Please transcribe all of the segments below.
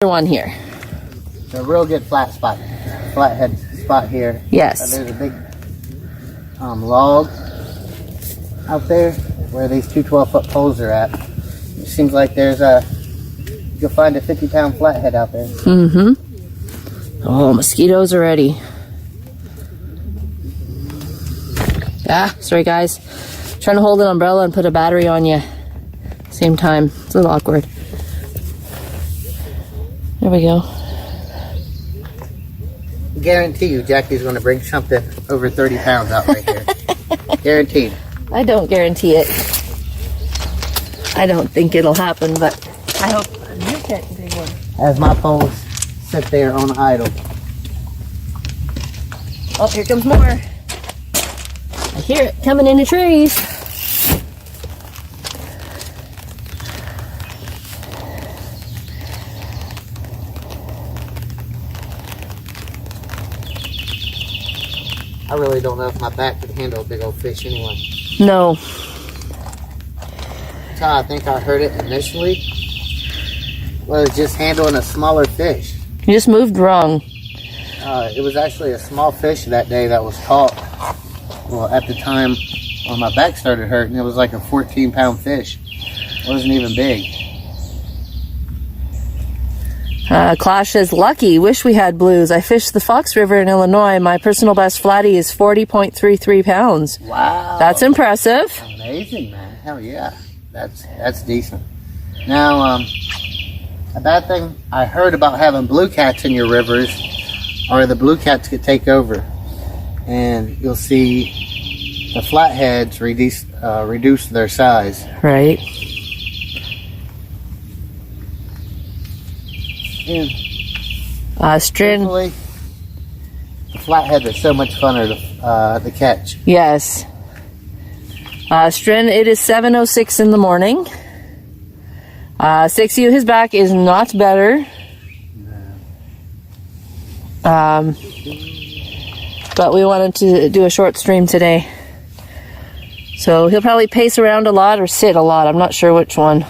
One here. It's a real good flathead spot here. Yes. There's a big log out there where these two 12-foot poles are at. It seems like there's you'll find a 50-pound flathead out there. Mm-hmm. Oh, mosquitoes already. Ah, sorry guys. Trying to hold an umbrella and put a battery on you. Same time. It's a little awkward. There we go. I guarantee you Jackie's going to bring something over 30 pounds out right here. Guaranteed. I don't guarantee it. I don't think it'll happen, but I hope you catch a big one. As my poles sit there on idle. Oh, here comes more. I hear it coming in the trees. I really don't know if my back could handle a big old fish anyway. No. That's how I think I heard it initially. Was just handling a smaller fish. You just moved wrong. It was actually a small fish that day that was caught. Well, at the time when my back started hurting, it was like a 14-pound fish. It wasn't even big. Clash says, lucky, wish we had blues. I fished the Fox River in Illinois. My personal best flatty is 40.33 pounds. Wow. That's impressive. Amazing, man. Hell yeah. That's decent. Now, a bad thing I heard about having blue cats in your rivers are the blue cats could take over. And you'll see the flatheads reduce their size. Right. Strin. The flatheads are so much funner to catch. Yes. Strin, it is 7:06 in the morning. 6U, his back is not better. But we wanted to do a short stream today. So he'll probably pace around a lot or sit a lot. I'm not sure which one.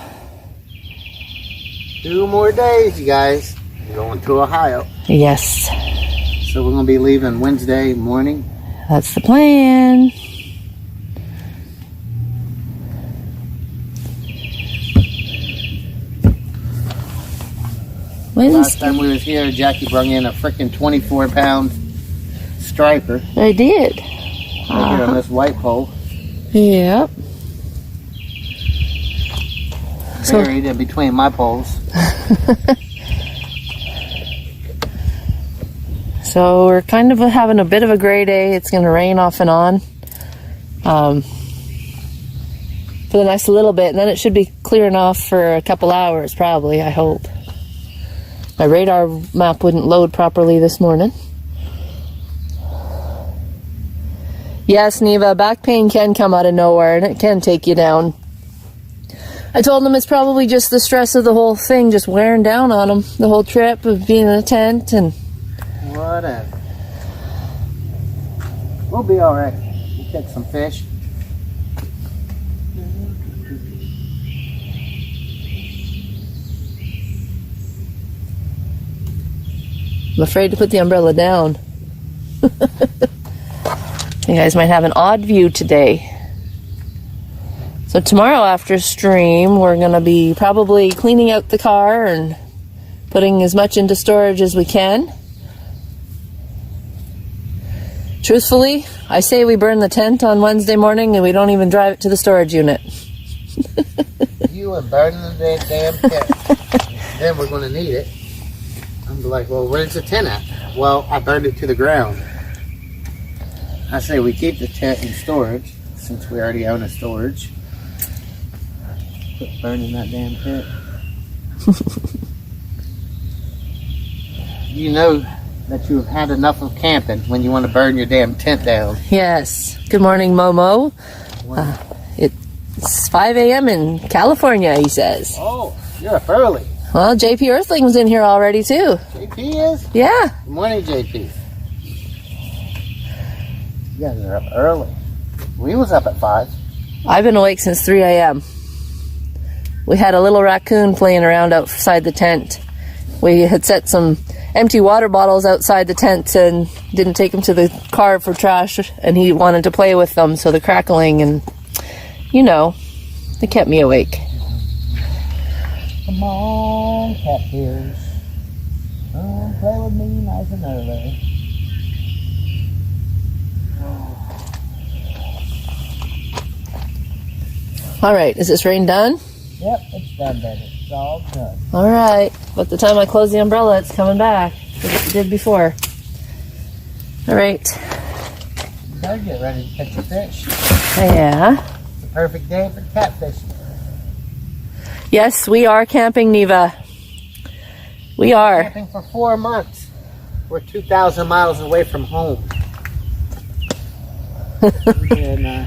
2 more days, you guys. We're going to Ohio. Yes. So we're going to be leaving Wednesday morning. That's the plan. Last time we was here, Jackie brought in a freaking 24-pound striper. I did. Right here on this white pole. Yep. Buried in between my poles. So we're kind of having a bit of a gray day. It's going to rain off and on for the next little bit, and then it should be clearing off for a couple hours probably, I hope. My radar map wouldn't load properly this morning. Yes, Neva, back pain can come out of nowhere and it can take you down. I told them it's probably just the stress of the whole thing just wearing down on them. The whole trip of being in a tent and... Whatever. We'll be alright. We'll catch some fish. I'm afraid to put the umbrella down. You guys might have an odd view today. So tomorrow after stream, we're going to be probably cleaning out the car and putting as much into storage as we can. Truthfully, I say we burn the tent on Wednesday morning and we don't even drive it to the storage unit. You are burning the damn tent. Then we're going to need it. I'm like, well, where's the tent at? Well, I burned it to the ground. I say we keep the tent in storage since we already own a storage. Quit burning that damn tent. You know that you've had enough of camping when you want to burn your damn tent down. Yes. Good morning, Momo. It's 5 a.m. in California, he says. Oh, you're up early. Well, JP Earthling's in here already, too. JP is? Yeah. Good morning, JP. You guys are up early. We was up at 5. I've been awake since 3 a.m. We had a little raccoon playing around outside the tent. We had set some empty water bottles outside the tent and didn't take them to the car for trash, and he wanted to play with them, so the crackling and, you know, they kept me awake. Come on, catfish. Come play with me nice and early. All right, is this rain done? Yep, it's done, baby. It's all done. All right, but the time I close the umbrella, it's coming back, as it did before. All right. Better get ready to catch a fish. Yeah. It's a perfect day for catfishing. Yes, we are camping, Neva. We are. Camping for 4 months. We're 2,000 miles away from home. We've been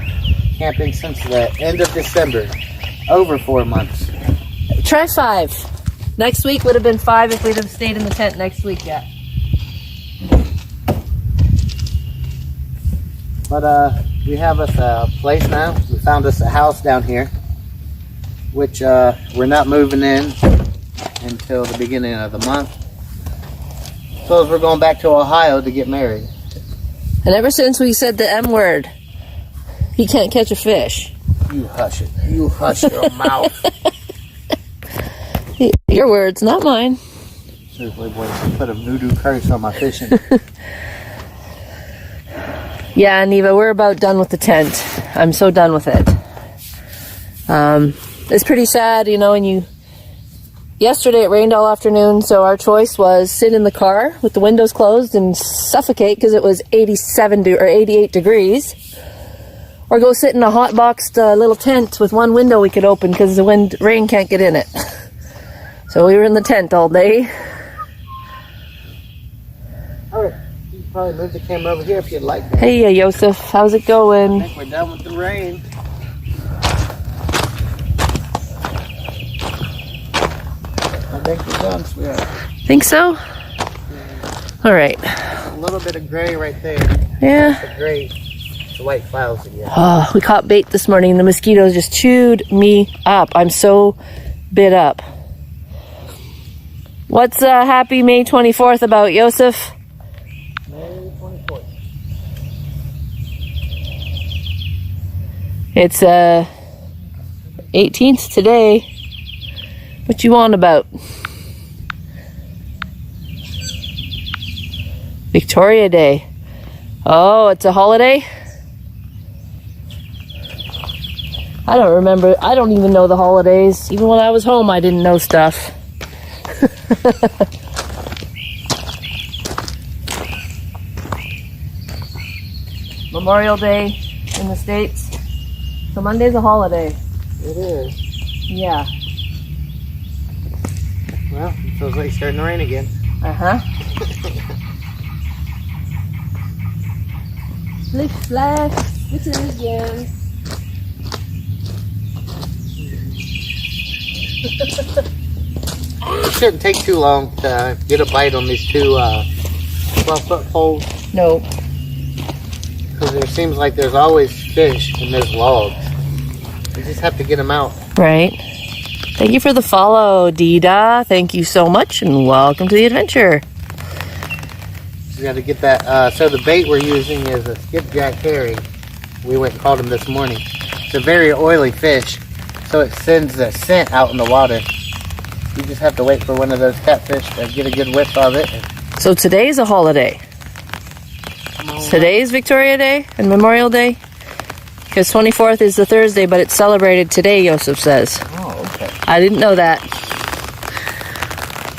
camping since the end of December. Over 4 months. Try 5. Next week would have been 5 if we'd have stayed in the tent next week yet. But we have us a place now. We found us a house down here, which we're not moving in until the beginning of the month. So we're going back to Ohio to get married. And ever since we said the M word, he can't catch a fish. You hush it. You hush your mouth. Your words, not mine. Seriously, boy, you put a voodoo curse on my fishing. Yeah, Neva, we're about done with the tent. I'm so done with it. It's pretty sad, you know, yesterday it rained all afternoon, so our choice was sit in the car with the windows closed and suffocate because it was 88 degrees, or go sit in a hot boxed little tent with one window we could open because the rain can't get in it. So we were in the tent all day. All right, you can probably move the camera over here if you'd like. Hey, Joseph, how's it going? I think we're done with the rain. I think we're done, sweetheart. Think so? All right. A little bit of gray right there. Yeah. The gray, the white clouds again. Oh, we caught bait this morning. The mosquitoes just chewed me up. I'm so bit up. What's happy May 24th about, Joseph? May 24th. It's 18th today. What you on about? Victoria Day. Oh, it's a holiday? I don't remember. I don't even know the holidays. Even when I was home, I didn't know stuff. Memorial Day in the States. So Monday's a holiday. It is. Yeah. Well, it feels like it's starting to rain again. Uh-huh. Flick, flash, this is again. It shouldn't take too long to get a bite on these two 12-foot poles. No. Because it seems like there's always fish in those logs. You just have to get them out. Right. Thank you for the follow, Dida. Thank you so much, and welcome to the adventure. You got to get that. So the bait we're using is a skipjack herring. We went and caught him this morning. It's a very oily fish, so it sends a scent out in the water. You just have to wait for one of those catfish to get a good whiff of it. So today's a holiday. Today's Victoria Day and Memorial Day. Because 24th is the Thursday, but it's celebrated today, Joseph says. Oh, okay. I didn't know that.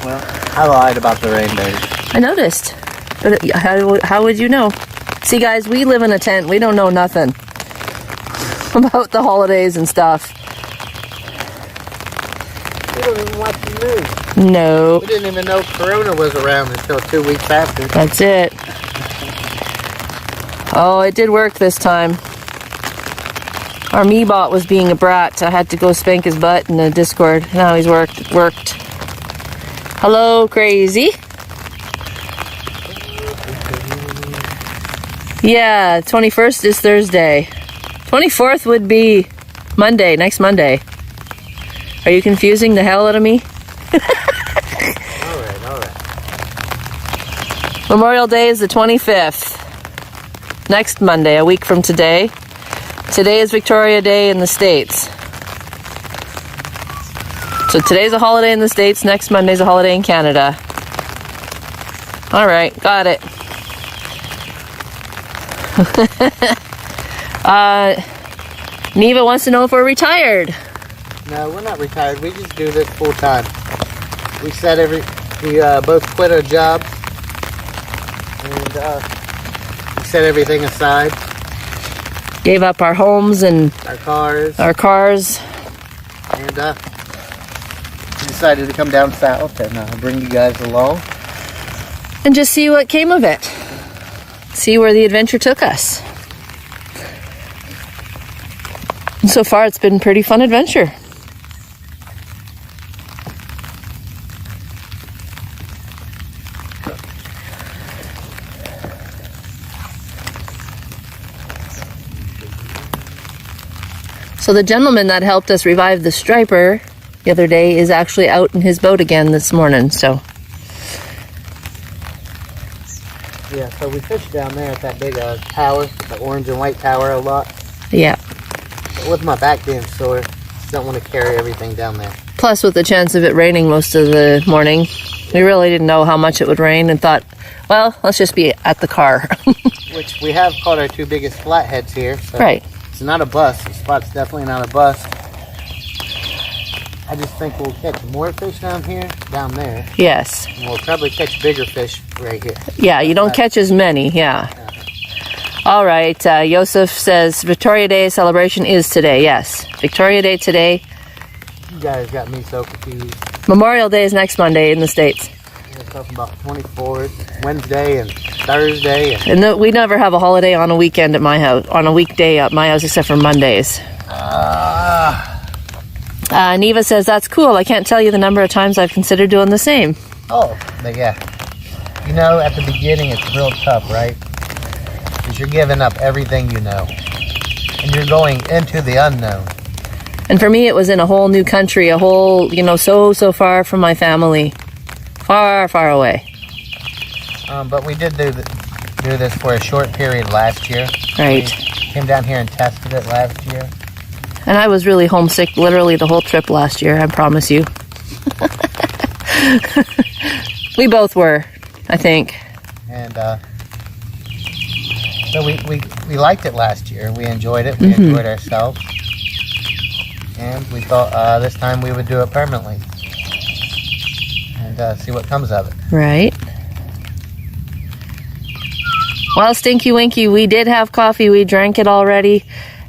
Well, I lied about the rain days. I noticed. But how would you know? See, guys, we live in a tent. We don't know nothing about the holidays and stuff. We don't even watch the news. No. We didn't even know Corona was around until 2 weeks after. That's it. Oh, it did work this time. Our me-bot was being a brat. I had to go spank his butt in the Discord. Now he's worked. Hello, crazy. Yeah, 21st is Thursday. 24th would be Monday, next Monday. Are you confusing the hell out of me? Memorial Day is the 25th. Next Monday, a week from today. Today is Victoria Day in the States. So today's a holiday in the States, next Monday's a holiday in Canada. All right, got it. Neva wants to know if we're retired. No, we're not retired. We just do this full time. We both quit our jobs and we set everything aside. Gave up our homes and our cars. And we decided to come down south and bring you guys along. And just see what came of it. See where the adventure took us. And so far, it's been a pretty fun adventure. So the gentleman that helped us revive the striper the other day is actually out in his boat again this morning, so. Yeah, so we fished down there at that big tower, the orange and white tower a lot. Yeah. But with my back being sore, just don't want to carry everything down there. Plus, with the chance of it raining most of the morning, we really didn't know how much it would rain and thought, well, let's just be at the car. Which we have caught our two biggest flatheads here. So right. It's not a bust. The spot's definitely not a bust. I just think we'll catch more fish down there. Yes. And we'll probably catch bigger fish right here. Yeah, you don't catch as many, yeah. All right, Joseph says Victoria Day celebration is today, yes. Victoria Day today. You guys got me so confused. Memorial Day is next Monday in the States. We're talking about 24th, Wednesday and Thursday. And we never have a holiday on a weekend at my house, on a weekday at my house except for Mondays. Neva says, that's cool. I can't tell you the number of times I've considered doing the same. Oh, but yeah. You know, at the beginning it's real tough, right? Because you're giving up everything you know. And you're going into the unknown. And for me, it was in a whole new country, a whole, so far from my family. Far, far away. But we did do this for a short period last year. Right. We came down here and tested it last year. And I was really homesick literally the whole trip last year, I promise you. We both were, I think. And so we liked it last year. We enjoyed it. We enjoyed ourselves. And we thought this time we would do it permanently. And see what comes of it. Right. Well, Stinky Winky, we did have coffee. We drank it already.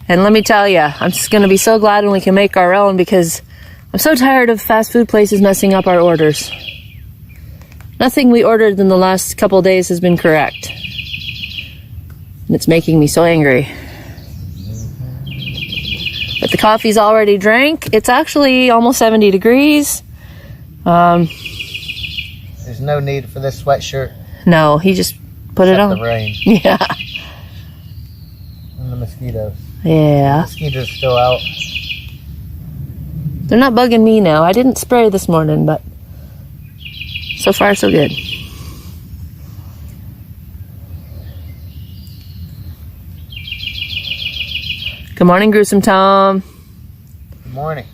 And let me tell you, I'm just going to be so glad when we can make our own because I'm so tired of fast food places messing up our orders. Nothing we ordered in the last couple of days has been correct. And it's making me so angry. But the coffee's already drank. It's actually almost 70 degrees. There's no need for this sweatshirt. No, he just put it on. The rain. Yeah. And the mosquitoes. Yeah. The mosquitoes still out. They're not bugging me now. I didn't spray this morning, but so far so good. Good morning, Gruesome Tom. Good morning.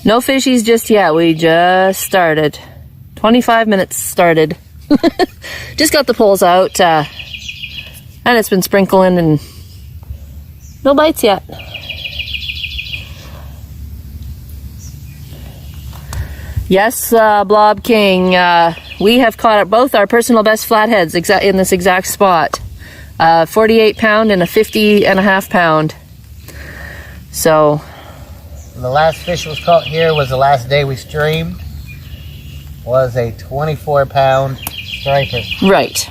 No fishies just yet. We just started. 25 minutes started. Just got the poles out, and it's been sprinkling and no bites yet. Yes, Blob King, we have caught both our personal best flatheads in this exact spot. 48 pound and a 50.5 pound. So the last fish was caught here was the last day we streamed. Was a 24-pound striper. Right.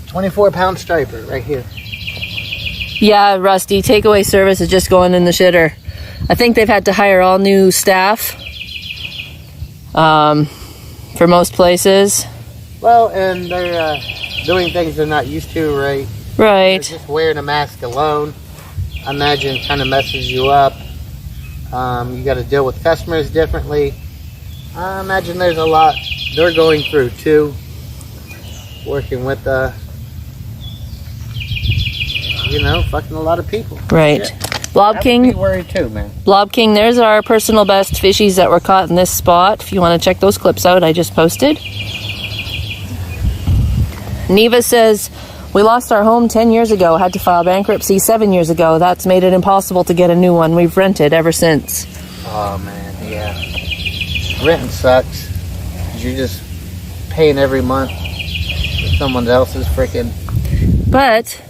24-pound striper right here. Yeah, Rusty, takeaway service is just going in the shitter. I think they've had to hire all new staff for most places. Well, and they're doing things they're not used to, right? Right. They're just wearing a mask alone, I imagine, kind of messes you up. You got to deal with customers differently. I imagine there's a lot they're going through too. working with, fucking a lot of people. Right. Yeah. Blob King. Be worried too, man. Blob King, there's our personal best fishies that were caught in this spot. If you want to check those clips out, I just posted. Neva says, we lost our home 10 years ago, had to file bankruptcy 7 years ago. That's made it impossible to get a new one. We've rented ever since. Oh, man, yeah. Renting sucks. You're just paying every month for someone else's freaking... But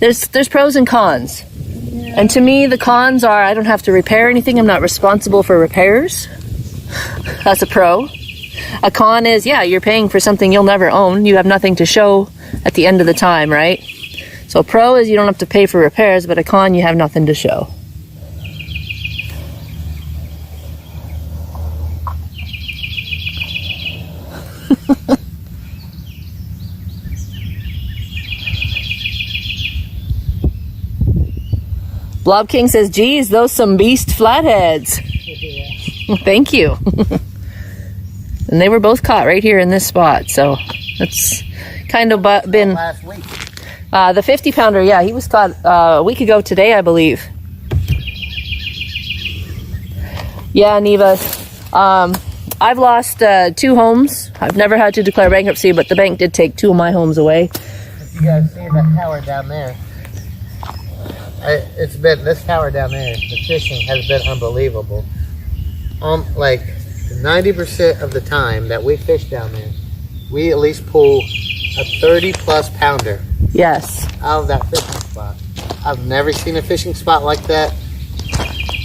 there's pros and cons. Yeah. And to me, the cons are I don't have to repair anything. I'm not responsible for repairs. That's a pro. A con is, yeah, you're paying for something you'll never own. You have nothing to show at the end of the time, right? So a pro is you don't have to pay for repairs, but a con, you have nothing to show. Blob King says, geez, those some beast flatheads. Well, thank you. And they were both caught right here in this spot, so that's kind of been... Last week. The 50-pounder, yeah, he was caught a week ago today, I believe. Yeah, Neva. I've lost 2 homes. I've never had to declare bankruptcy, but the bank did take 2 of my homes away. If you guys see that tower down there, this tower down there, the fishing has been unbelievable. Like 90% of the time that we fish down there, we at least pull a 30-plus pounder. Yes. Out of that fishing spot. I've never seen a fishing spot like that.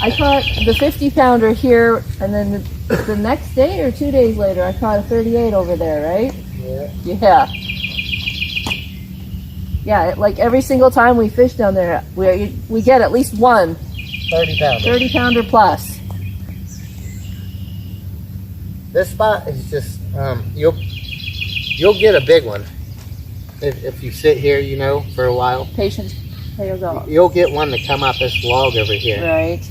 I caught the 50-pounder here, and then the next day or 2 days later, I caught a 38 over there, right? Yeah. Yeah. Yeah, like every single time we fish down there, we get at least one 30-pounder. 30-pounder plus. This spot is just you'll get a big one if you sit here, for a while. Patience pays off. You'll get one to come out this log over here. Right.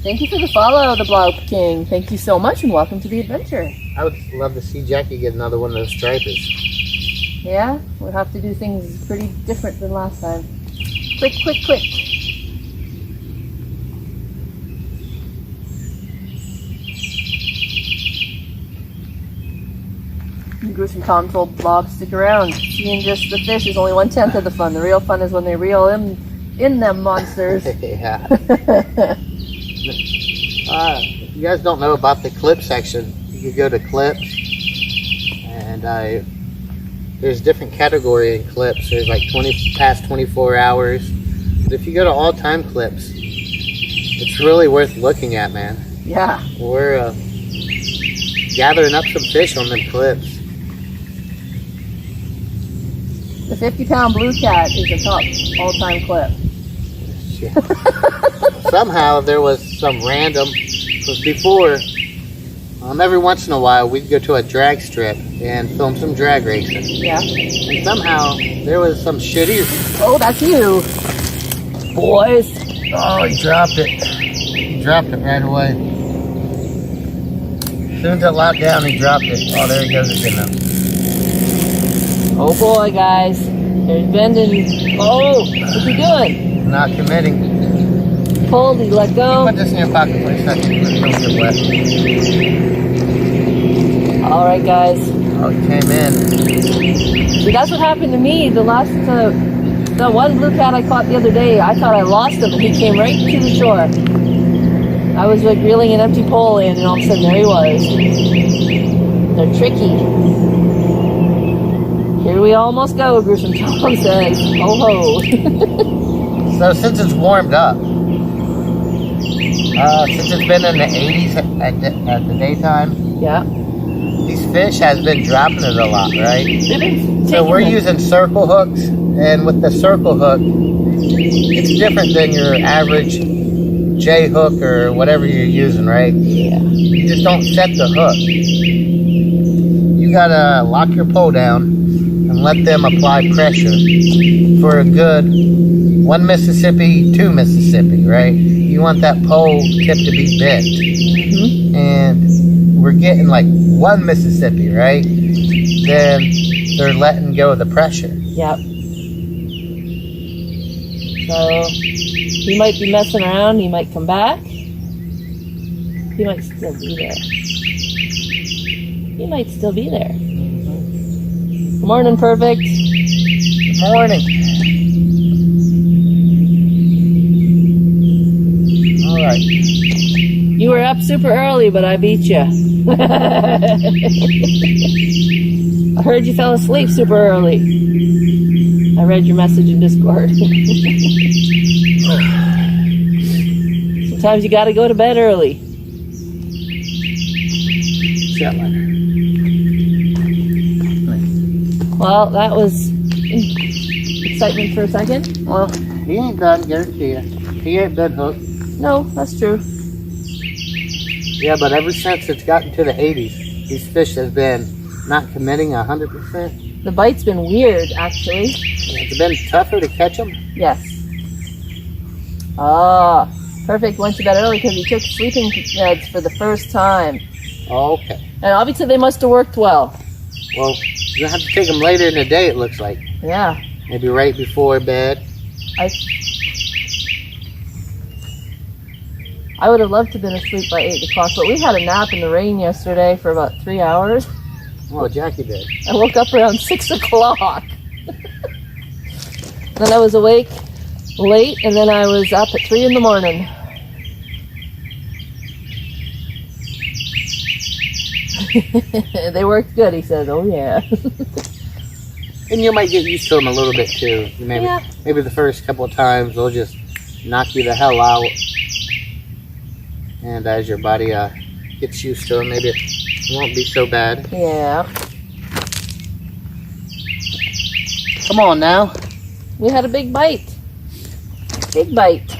Thank you for the follow, the Blob King. Thank you so much, and welcome to the adventure. I would love to see Jackie get another one of those stripers. Yeah, we'll have to do things pretty different than last time. Quick, quick, quick. Gruesome Tom told Blob, stick around. Seeing just the fish is only 1/10 of the fun. The real fun is when they reel in them monsters. Yeah. If you guys don't know about the clip section, you can go to clips, and there's different category in clips. There's like past 24 hours. But if you go to all-time clips, it's really worth looking at, man. Yeah. We're gathering up some fish on them clips. The 50-pound blue cat is the top all-time clip. Somehow there was some random, because before, every once in a while we'd go to a drag strip and film some drag racing. Yeah. And somehow there was some shitty... Oh, that's you. Boys. Oh, he dropped it. He dropped it right away. As soon as it locked down, he dropped it. Oh, there he goes again now. Oh boy, guys. There's bending. Oh, what's he doing? Not committing. Hold, he let go. Put this in your pocket for a second. Don't get wet. All right, guys. Oh, he came in. See, that's what happened to me. The one blue cat I caught the other day, I thought I lost him, and he came right to the shore. I was like reeling an empty pole in, and all of a sudden there he was. They're tricky. Here we almost go, Gruesome Tom says. Ho ho. So since it's warmed up, since it's been in the 80s at the daytime, yeah, these fish has been dropping it a lot, right? So we're them. using circle hooks, and with the circle hook, it's different than your average J hook or whatever you're using, right? Yeah. You just don't set the hook. You gotta lock your pole down and let them apply pressure for a good 1 Mississippi, 2 Mississippi, right? You want that pole tip to be bent. Mm-hmm. And we're we're getting like one Mississippi, right? Then they're letting go of the pressure. Yep. So he might be messing around. He might come back. He might still be there. He might still be there. Good morning, Perfect. Good morning. All right. You were up super early, but I beat you. I heard you fell asleep super early. I read your message in Discord. Sometimes you gotta go to bed early. Chat line. Well, that was excitement for a second. Well, he ain't done, guarantee you. He ain't been hooked. No, that's true. Yeah, but ever since it's gotten to the 80s, these fish have been not committing 100%. The bite's been weird, actually. It's been tougher to catch them. Yes. Ah, Perfect went to bed early because he took sleeping meds for the first time. Oh, okay. And obviously they must have worked well. Well, you're going to have to take them later in the day, it looks like. Yeah. Maybe right before bed. I would have loved to have been asleep by 8 o'clock, but we had a nap in the rain yesterday for about 3 hours. Oh, Jackie did. I woke up around 6 o'clock. Then I was awake late, and then I was up at 3 in the morning. They worked good, he says. Oh, yeah. And you might get used to them a little bit, too. Maybe the first couple of times they'll just knock you the hell out. And as your body gets used to them, maybe it won't be so bad. Yeah. Come on now. We had a big bite. Big bite.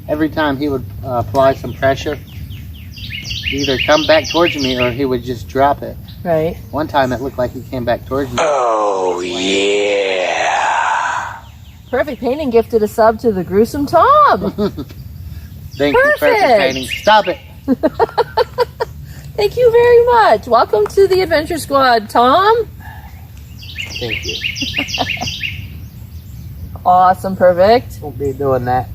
Every time he would apply some pressure, he'd either come back towards me or he would just drop it. Right. One time it looked like he came back towards me. Oh, yeah. Perfect Painting gifted a sub to the Gruesome Tom. Thank you, Perfect Painting. Stop it. Thank you very much. Welcome to the Adventure Squad, Tom. Thank you. Awesome, Perfect. Won't be doing that.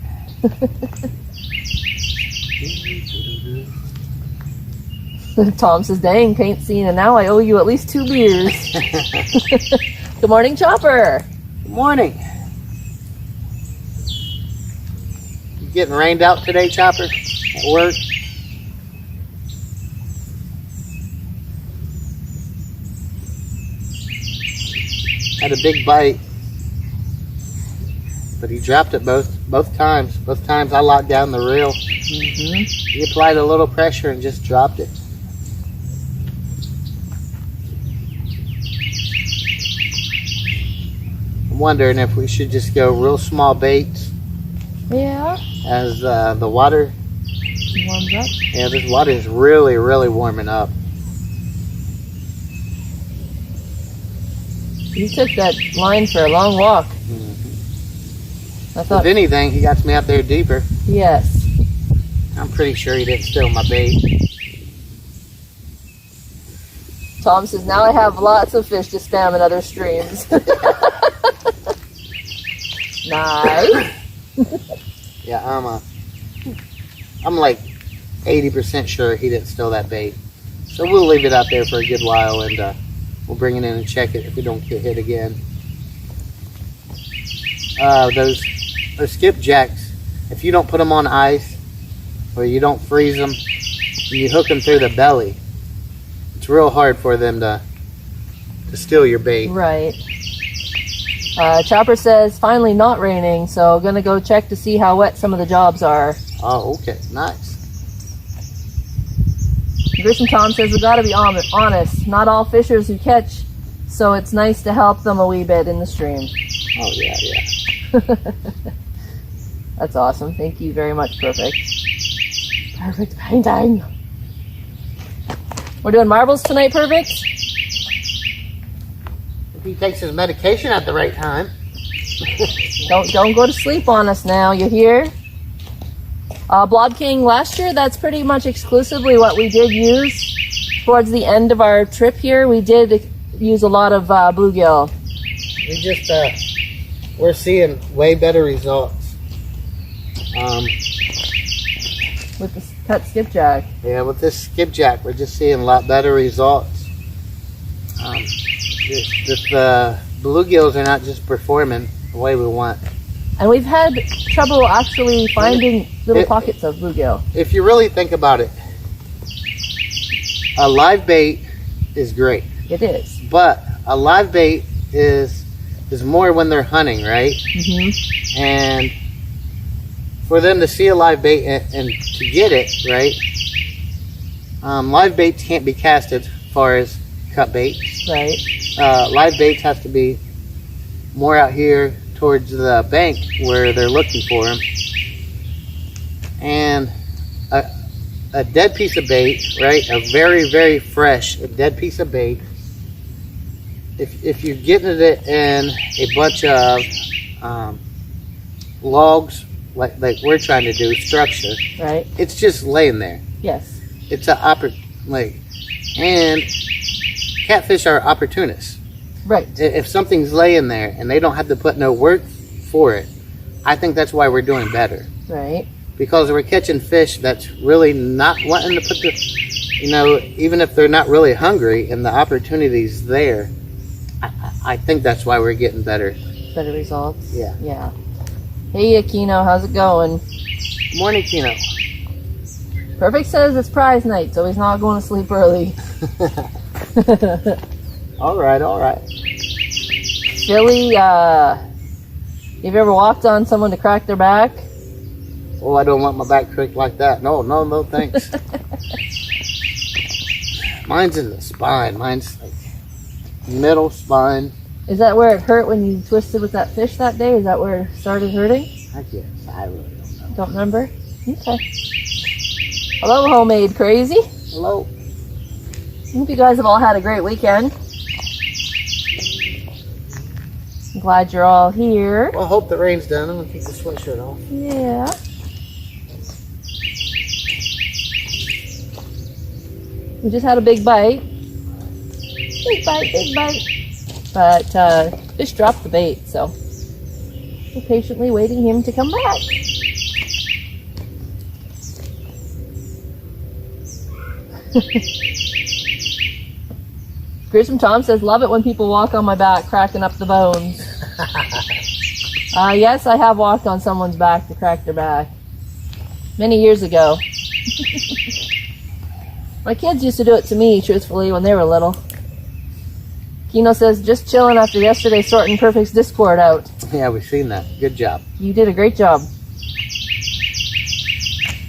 Tom says, dang, paint scene, and now I owe you at least 2 beers. Good morning, Chopper. Good morning. You getting rained out today, Chopper? At work? Had a big bite, but he dropped it both times. Both times I locked down the reel. He applied a little pressure and just dropped it. I'm wondering if we should just go real small baits. Yeah. As the water warms up. Yeah, this water is really, really warming up. You took that line for a long walk. I thought, if anything, he got me out there deeper. yes. I'm pretty sure he didn't steal my bait. Tom says, now I have lots of fish to spam in other streams. Nice. Yeah, I'm like 80% sure he didn't steal that bait. So we'll leave it out there for a good while and we'll bring it in and check it if we don't get hit again. Those skipjacks, if you don't put them on ice or you don't freeze them and you hook them through the belly, it's real hard for them to steal your bait. Right. Chopper says, finally not raining, so gonna go check to see how wet some of the jobs are. Oh, okay, nice. Gruesome Tom says, we gotta be honest, not all fishers who catch, so it's nice to help them a wee bit in the stream. Oh, yeah. That's awesome. Thank you very much, Perfect. Perfect Painting. We're doing marbles tonight, Perfect? If he takes his medication at the right time. Don't go to sleep on us now, you hear? Blob King last year, that's pretty much exclusively what we did use. Towards the end of our trip here, we did use a lot of bluegill. We just, we're seeing way better results. With the cut skipjack. Yeah, with this skipjack, we're just seeing a lot better results. The bluegills are not just performing the way we want. And we've had trouble actually finding little pockets of bluegill. If you really think about it, a live bait is great. It is. But a live bait is more when they're hunting, right? Mm-hmm. And for them to see a live bait and to get it, right? Live baits can't be casted as far as cut baits. Right. Live baits have to be more out here towards the bank where they're looking for them. And a dead piece of bait, right? A very, very fresh, dead piece of bait. If you're getting it in a bunch of logs, like we're trying to do, structure, Right. it's just laying there. Yes. It's and catfish are opportunists. Right. If something's laying there and they don't have to put no work for it, I think that's why we're doing better. Right. Because we're catching fish that's really not wanting to put the, even if they're not really hungry and the opportunity's there, I think that's why we're getting better. Better results. Yeah. Yeah. Hey, Aquino, how's it going? Morning, Kino. Perfect says it's prize night, so he's not going to sleep early. All right. Billy, have you ever walked on someone to crack their back? Oh, I don't want my back cricked like that. No, thanks. Mine's in the spine. Mine's like middle spine. Is that where it hurt when you twisted with that fish that day? Is that where it started hurting? I guess. I really don't know. Don't remember? Okay. Hello, Homemade Crazy. Hello. Hope you guys have all had a great weekend. I'm glad you're all here. Well, I hope the rain's done. I'm going to keep the sweatshirt off. Yeah. We just had a big bite. Big bite. But fish dropped the bait, so we're patiently waiting him to come back. Gruesome Tom says, love it when people walk on my back, cracking up the bones. Yes, I have walked on someone's back to crack their back. Many years ago. My kids used to do it to me, truthfully, when they were little. Kino says, just chilling after yesterday sorting Perfect's Discord out. Yeah, we've seen that. Good job. You did a great job.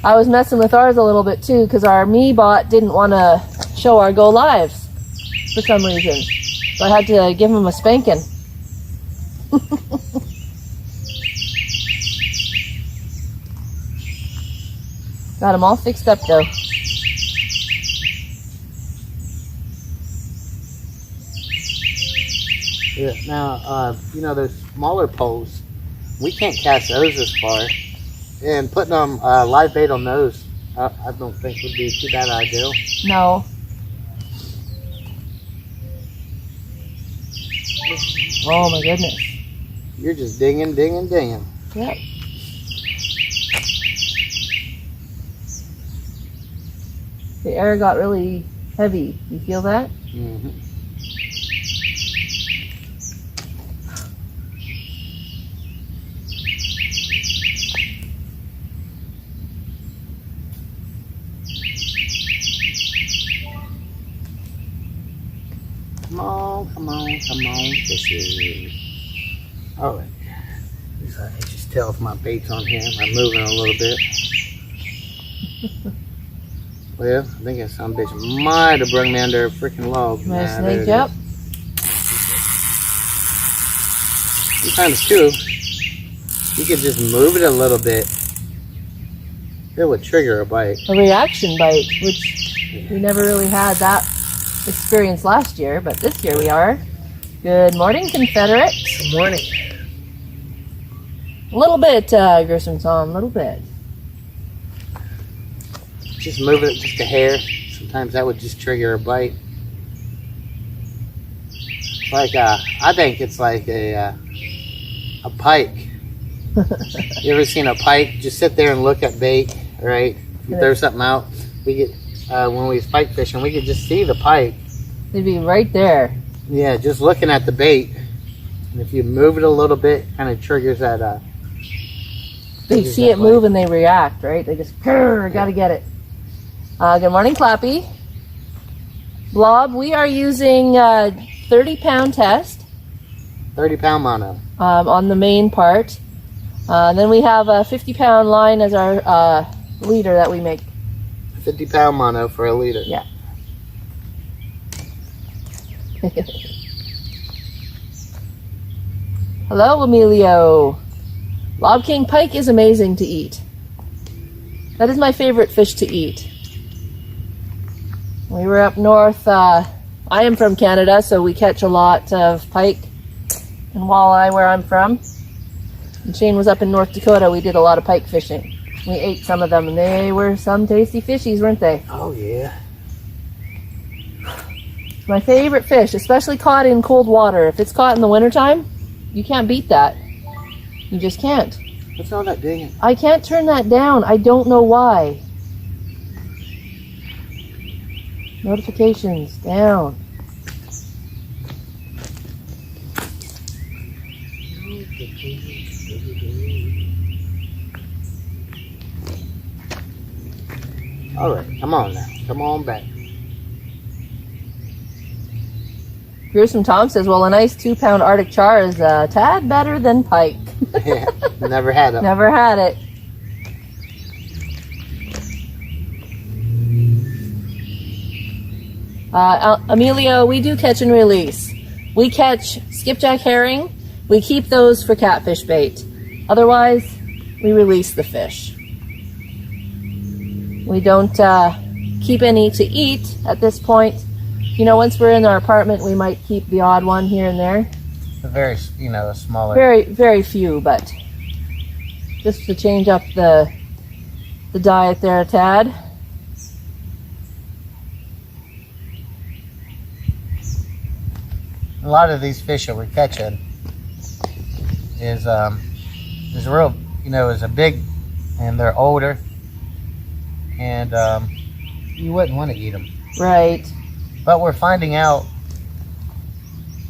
I was messing with ours a little bit too, because our me bot didn't want to show our go lives for some reason. So I had to give him a spanking. Got him all fixed up though. Yeah. Now, those smaller poles, we can't cast those as far. And putting live bait on those, I don't think would be too bad idea. No. Oh my goodness. You're just dinging. Yep. The air got really heavy. You feel that? Mm-hmm. Come on, fishes. Alright. I can just tell if my bait's on here. I'm moving a little bit. Well, I think that some bitch might have brought me under a freaking log. Nice snake, yep. Sometimes too, you could just move it a little bit. It would trigger a bite. A reaction bite, which we never really had that experience last year, but this year we are. Good morning, Confederate. Good morning. A little bit, Gruesome Tom, a little bit. Just move it just a hair. Sometimes that would just trigger a bite. Like I think it's like a pike. You ever seen a pike? Just sit there and look at bait, right? If you throw something out, we get when we was pike fishing, we could just see the pike. They'd be right there. Yeah, just looking at the bait. And if you move it a little bit, kind of triggers that. They see it move and they react, right? They just gotta get it. Good morning, Clappy. Blob, we are using 30-pound test. 30-pound mono. On the main part. Then we have a 50-pound line as our leader that we make. 50-pound mono for a leader. Yeah. Hello, Emilio. Lob King pike is amazing to eat. That is my favorite fish to eat. We were up north. I am from Canada, so we catch a lot of pike and walleye where I'm from. And Shane was up in North Dakota. We did a lot of pike fishing. We ate some of them, and they were some tasty fishies, weren't they? Oh, yeah. My favorite fish, especially caught in cold water. If it's caught in the wintertime, you can't beat that. You just can't. What's all that dinging? I can't turn that down. I don't know why. Notifications down. All right, come on now. Come on back. Gruesome Tom says, well, a nice 2-pound Arctic char is a tad better than pike. Yeah, never had them. Never had it. Emilio, we do catch and release. We catch skipjack herring. We keep those for catfish bait. Otherwise, we release the fish. We don't keep any to eat at this point. You know, once we're in our apartment, we might keep the odd one here and there. A very, a smaller. Very, very few, but just to change up the diet there a tad. A lot of these fish that we're catching is real, is a big, and they're older, and you wouldn't want to eat them. Right. But we're finding out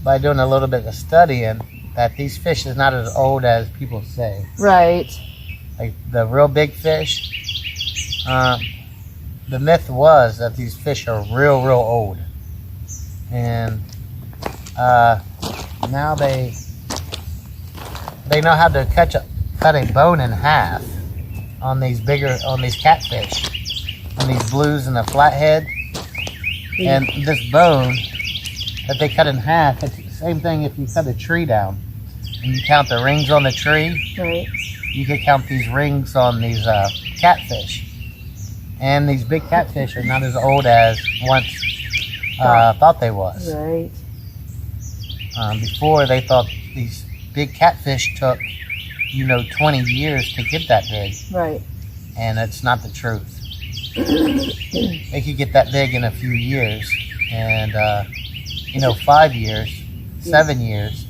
by doing a little bit of studying that these fish is not as old as people say. Right. Like the real big fish, the myth was that these fish are real old. And now they know how to cut a bone in half on these catfish, on these blues and the flathead. And this bone that they cut in half, it's the same thing if you cut a tree down and you count the rings on the tree. Right. You could count these rings on these catfish. And these big catfish are not as old as once thought they was. Right. Before they thought these big catfish took, 20 years to get that big. Right. And it's not the truth. They could get that big in a few years. And, 5 years, 7 years,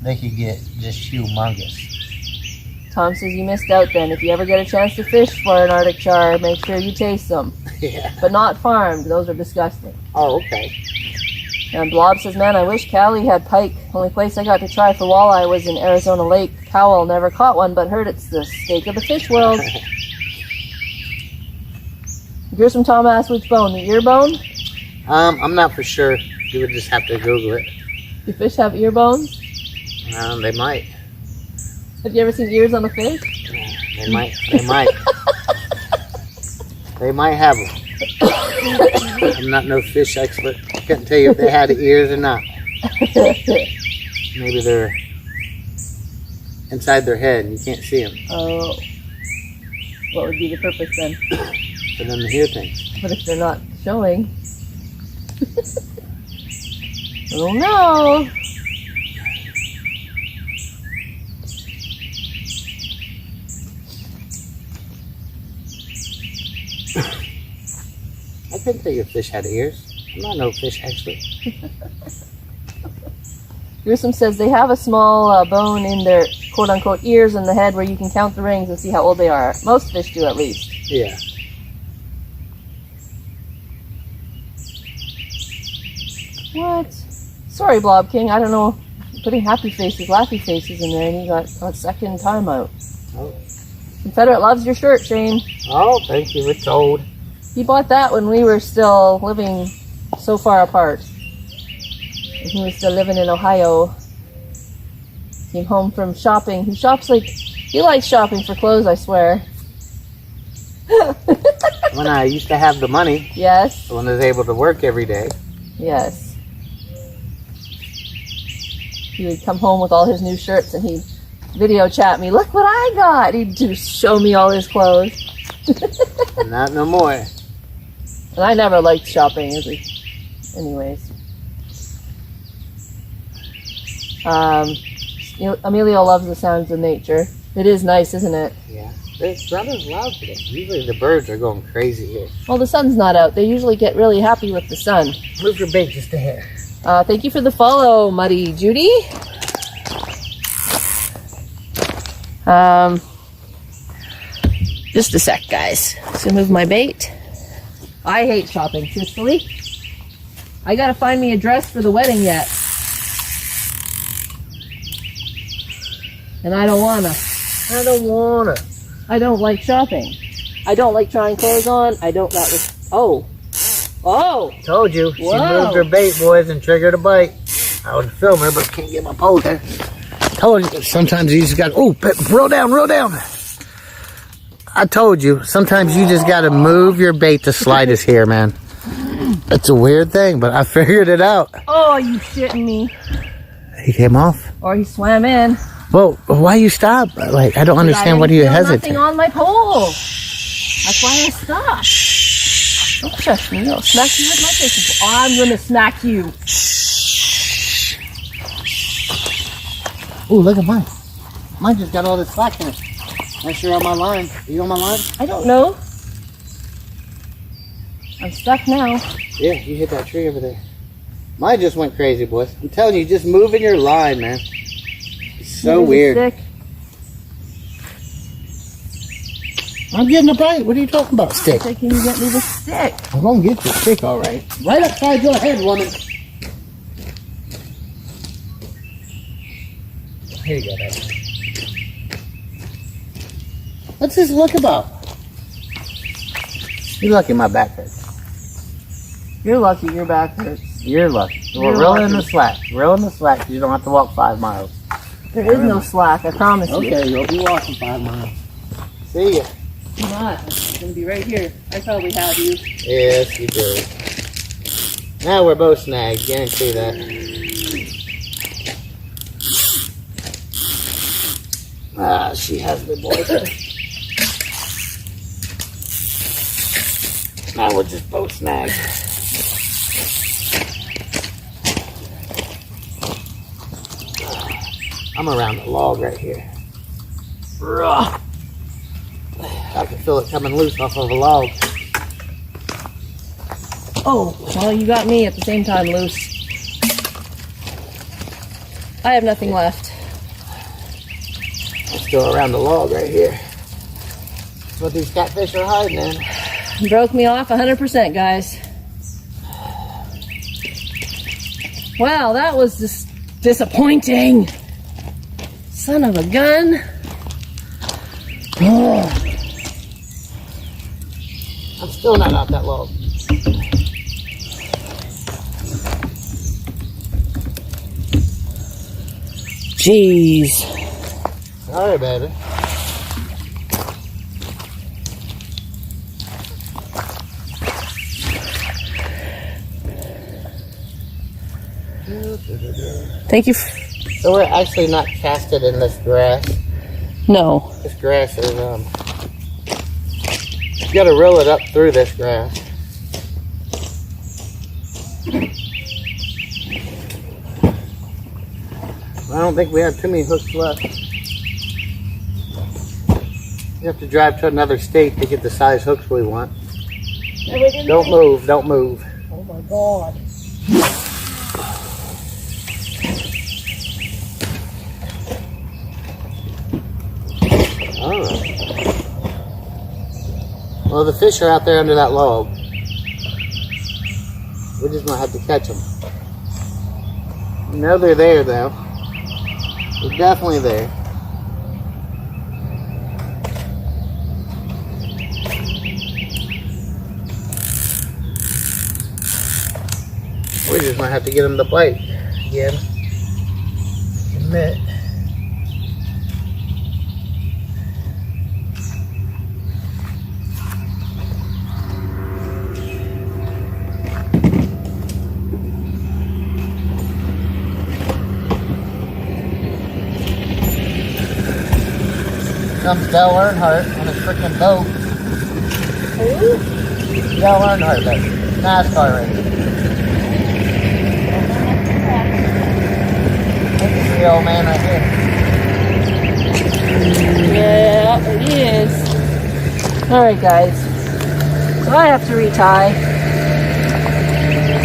they could get just humongous. Tom says you missed out then. If you ever get a chance to fish for an Arctic char, make sure you taste them. Yeah. But not farmed. Those are disgusting. Oh, okay. And Blob says, man, I wish Cali had pike. Only place I got to try for walleye was in Arizona Lake. Powell never caught one, but heard it's the steak of the fish world. Gruesome Tom asked which bone, the ear bone? I'm not for sure. You would just have to Google it. Do fish have ear bones? They might. Have you ever seen ears on a fish? They might. They might have them. I'm not no fish expert. Couldn't tell you if they had ears or not. Maybe they're inside their head and you can't see them. Oh. What would be the purpose then? For them to hear things. But if they're not showing? I don't know. I couldn't tell you a fish had ears. I'm not no fish expert. Grissom says they have a small bone in their quote-unquote ears in the head where you can count the rings and see how old they are. Most fish do, at least. Yeah. What? Sorry, Blob King. I don't know. I'm putting happy faces, laughy faces in there, and you got a second timeout. Oh. Confederate loves your shirt, Shane. Oh, thank you. It's old. He bought that when we were still living so far apart. When he was still living in Ohio. Came home from shopping. He shops like... He likes shopping for clothes, I swear. When I used to have the money. Yes. When I was able to work every day. Yes. He would come home with all his new shirts and he'd video chat me. Look what I got! He'd just show me all his clothes. Not no more. And I never liked shopping. Anyways. Emilio loves the sounds of nature. It is nice, isn't it? Yeah. It's not as loud today. Usually the birds are going crazy here. Well, the sun's not out. They usually get really happy with the sun. Move your bait just a hair. Thank you for the follow, Muddy Judy. Just a sec, guys. So move my bait. I hate shopping, truthfully. I gotta find me a dress for the wedding yet. And I don't wanna. I don't like shopping. I don't like trying clothes on. Oh. Told you. She Whoa. moved her bait, boys, and triggered a bite. I would film her, but can't get my pole there. Told you. Sometimes you just got roll down. I told you. Sometimes you just got to move your bait to slide us here, man. That's a weird thing, but I figured it out. Oh, you shitting me. He came off. Or he swam in. Well, why you stop? Like, I don't understand. What do you hesitate? Nothing on my pole. That's why I stopped. Don't shush me. I'll smack you with my fishing pole. I'm gonna smack you. Ooh, look at mine. Mine just got all this slack in it. Unless you're on my line. Are you on my line? I don't know. I'm stuck now. Yeah, you hit that tree over there. Mine just went crazy, boys. I'm telling you, just moving your line, man. It's so weird. Stick. I'm getting a bite. What are you talking about, stick? Can you get me the stick? I'm gonna get the stick, all right. Right upside your head, woman. Here you go, baby. What's this look about? You're lucky my back hurts. You're lucky your back hurts. You're lucky. You're We're rolling lucky. the slack. Rolling the slack. You don't have to walk 5 miles. There is no slack, I promise you. Okay, you'll be walking 5 miles. See ya. I'm not. I'm gonna be right here. I probably have you. Yes, you do. Now we're both snagged. Guarantee that. Ah, she has me, boys. Now we're just both snagged. I'm around the log right here. I can feel it coming loose off of a log. Oh, well, you got me at the same time loose. I have nothing left. I'm still around the log right here. That's what these catfish are hiding in. You broke me off 100%, guys. Wow, that was just disappointing. Son of a gun. Ugh. I'm still not off that log. Jeez. Sorry, baby. Thank you. So we're actually not casted in this grass. No. This grass is, you gotta reel it up through this grass. I don't think we have too many hooks left. You have to drive to another state to get the size hooks we want. Don't move, don't move. Oh my God. Oh. Well, the fish are out there under that log. We just might have to catch them. You know they're there, though. They're definitely there. We just might have to get them to bite again. Admit. Comes Dale Earnhardt on his freaking boat. Who? Dale Earnhardt, that NASCAR race. That's the old man right here. Yeah, it is. Alright, guys. So I have to retie.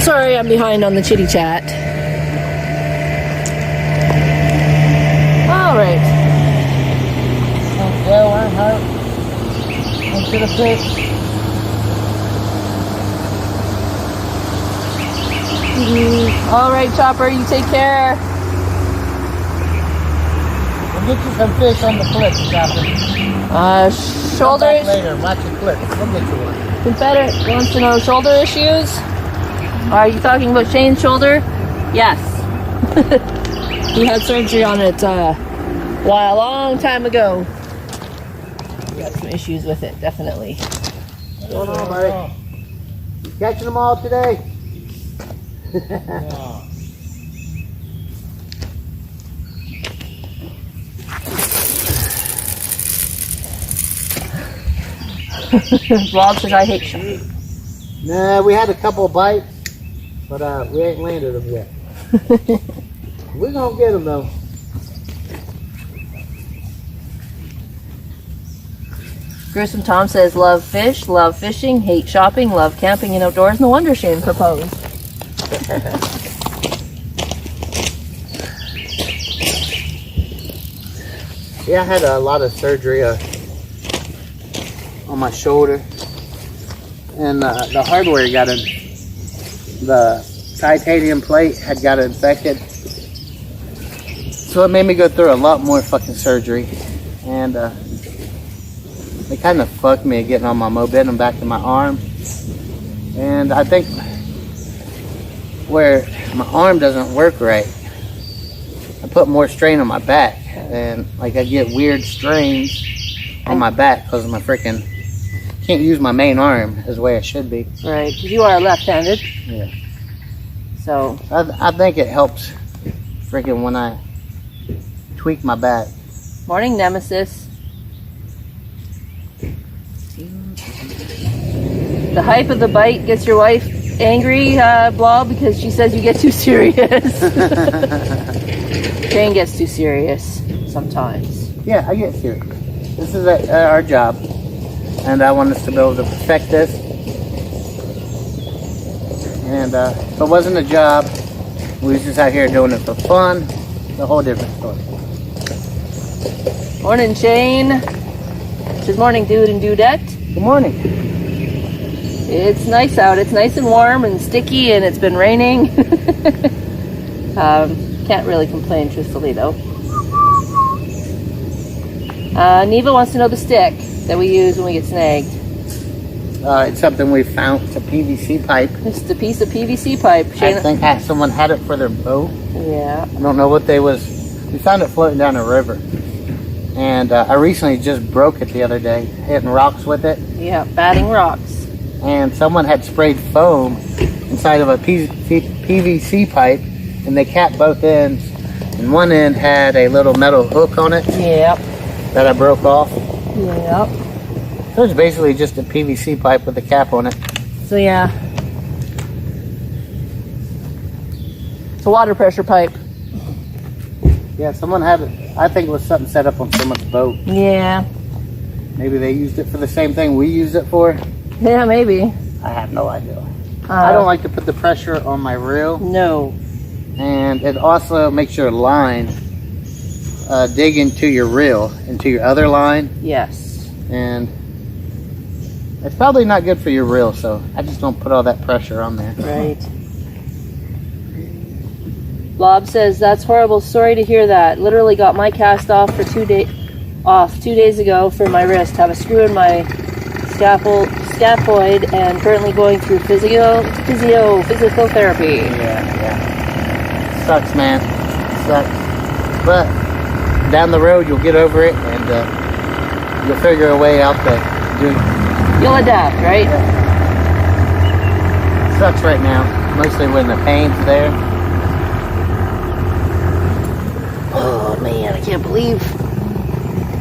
Sorry, I'm behind on the chitty chat. Alright. Dale Earnhardt into the fish. Alright, Chopper, you take care. We'll get you some fish on the clip, Chopper. Shoulder Come back later, watch the clip. We'll get you one. Confederate wants to know shoulder issues. Are you talking about Shane's shoulder? Yes. He had surgery on it a long time ago. Got some issues with it, definitely. What's going on, buddy? You catching them all today? Rob says I hate sharks. Nah, we had a couple of bites, but we ain't landed them yet. We're gonna get them though. Gruesome Tom says love fish, love fishing, hate shopping, love camping and outdoors. No wonder Shane proposed. Yeah, I had a lot of surgery on my shoulder, and the hardware got in. The titanium plate had got infected, so it made me go through a lot more fucking surgery, and it kind of fucked me getting on my momentum back to my arm. And I think where my arm doesn't work right, I put more strain on my back, and like I get weird strains on my back because of my freaking can't use my main arm as the way I should be. Right, because you are left-handed. Yeah. So I think it helps freaking when I tweak my back. morning, Nemesis. The hype of the bite gets your wife angry, Blob, because she says you get too serious. Shane gets too serious sometimes. Yeah, I get serious. This is our job, and I want us to be able to perfect this. And if it wasn't a job, we was just out here doing it for fun. It's a whole different story. Morning, Shane. Good morning, dude and dudette. Good morning. It's nice out. It's nice and warm and sticky, and it's been raining. Can't really complain, truthfully, though. Neva wants to know the stick that we use when we get snagged. It's something we found. It's a PVC pipe. It's a piece of PVC pipe. Shane, I think someone had it for their boat. yeah. I don't know what they was. We found it floating down a river. And I recently just broke it the other day, hitting rocks with it. Yeah, batting rocks. And someone had sprayed foam inside of a PVC pipe, and they capped both ends. And one end had a little metal hook on it Yep. that I broke off. Yep. So it's basically just a PVC pipe with a cap on it. So yeah. It's a water pressure pipe. Yeah, someone had it. I think it was something set up on someone's boat. Yeah. Maybe they used it for the same thing we used it for. Yeah, maybe. I have no idea. I don't like to put the pressure on my reel. No. And it also makes your line dig into your reel, into your other line. Yes. And it's probably not good for your reel, so I just don't put all that pressure on there. Right. Bob says, that's horrible. Sorry to hear that. Literally got my cast off for 2 days ago for my wrist. Have a screw in my scaphoid and currently going through physical therapy. Yeah. Sucks, man. Sucks. But down the road, you'll get over it, and you'll figure a way out to do it. You'll adapt, right? Yeah. Sucks right now, mostly when the pain's there. Oh man, I can't believe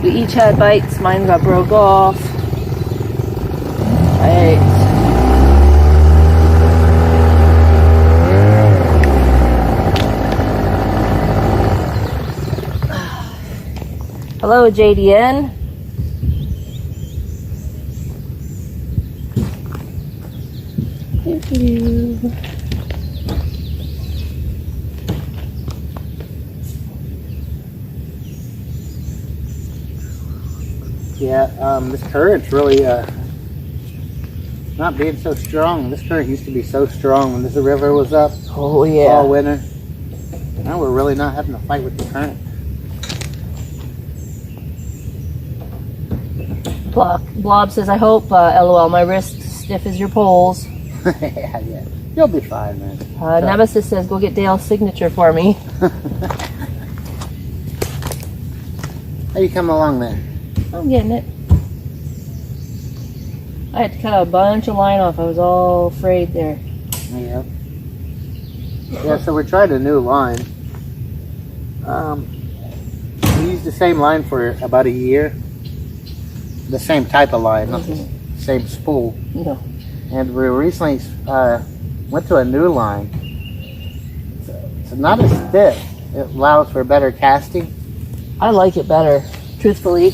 we each had bites. Mine got broke off. Right. Hello, JDN. Thank you. Yeah, this current's really not being so strong. This current used to be so strong when this river was up. Oh yeah. All winter. Now we're really not having to fight with the current. Blob says, I hope, LOL, my wrist stiff as your poles. Yeah. You'll be fine, man. Nemesis says, go get Dale's signature for me. How you come along there? I'm getting it. I had to cut a bunch of line off. I was all frayed there. Yeah. Yeah, so we tried a new line. We used the same line for about a year. The same type of line, not the same spool. No. And we recently went to a new line. It's not as stiff. It allows for better casting. I like it better, truthfully.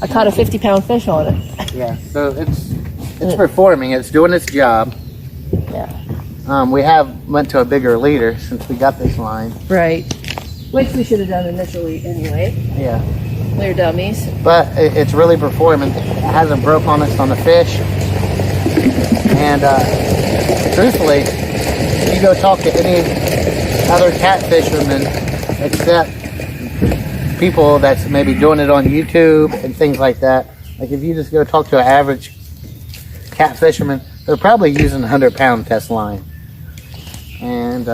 I caught a 50-pound fish on it. Yeah, so it's performing. It's doing its job. Yeah. We went to a bigger leader since we got this line. Right. Which we should have done initially anyway. Yeah. We're dummies. But it's really performing. It hasn't broke on us on the fish. And truthfully, if you go talk to any other catfishermen, except people that's maybe doing it on YouTube and things like that, like if you just go talk to an average catfisherman, they're probably using a 100-pound test line. And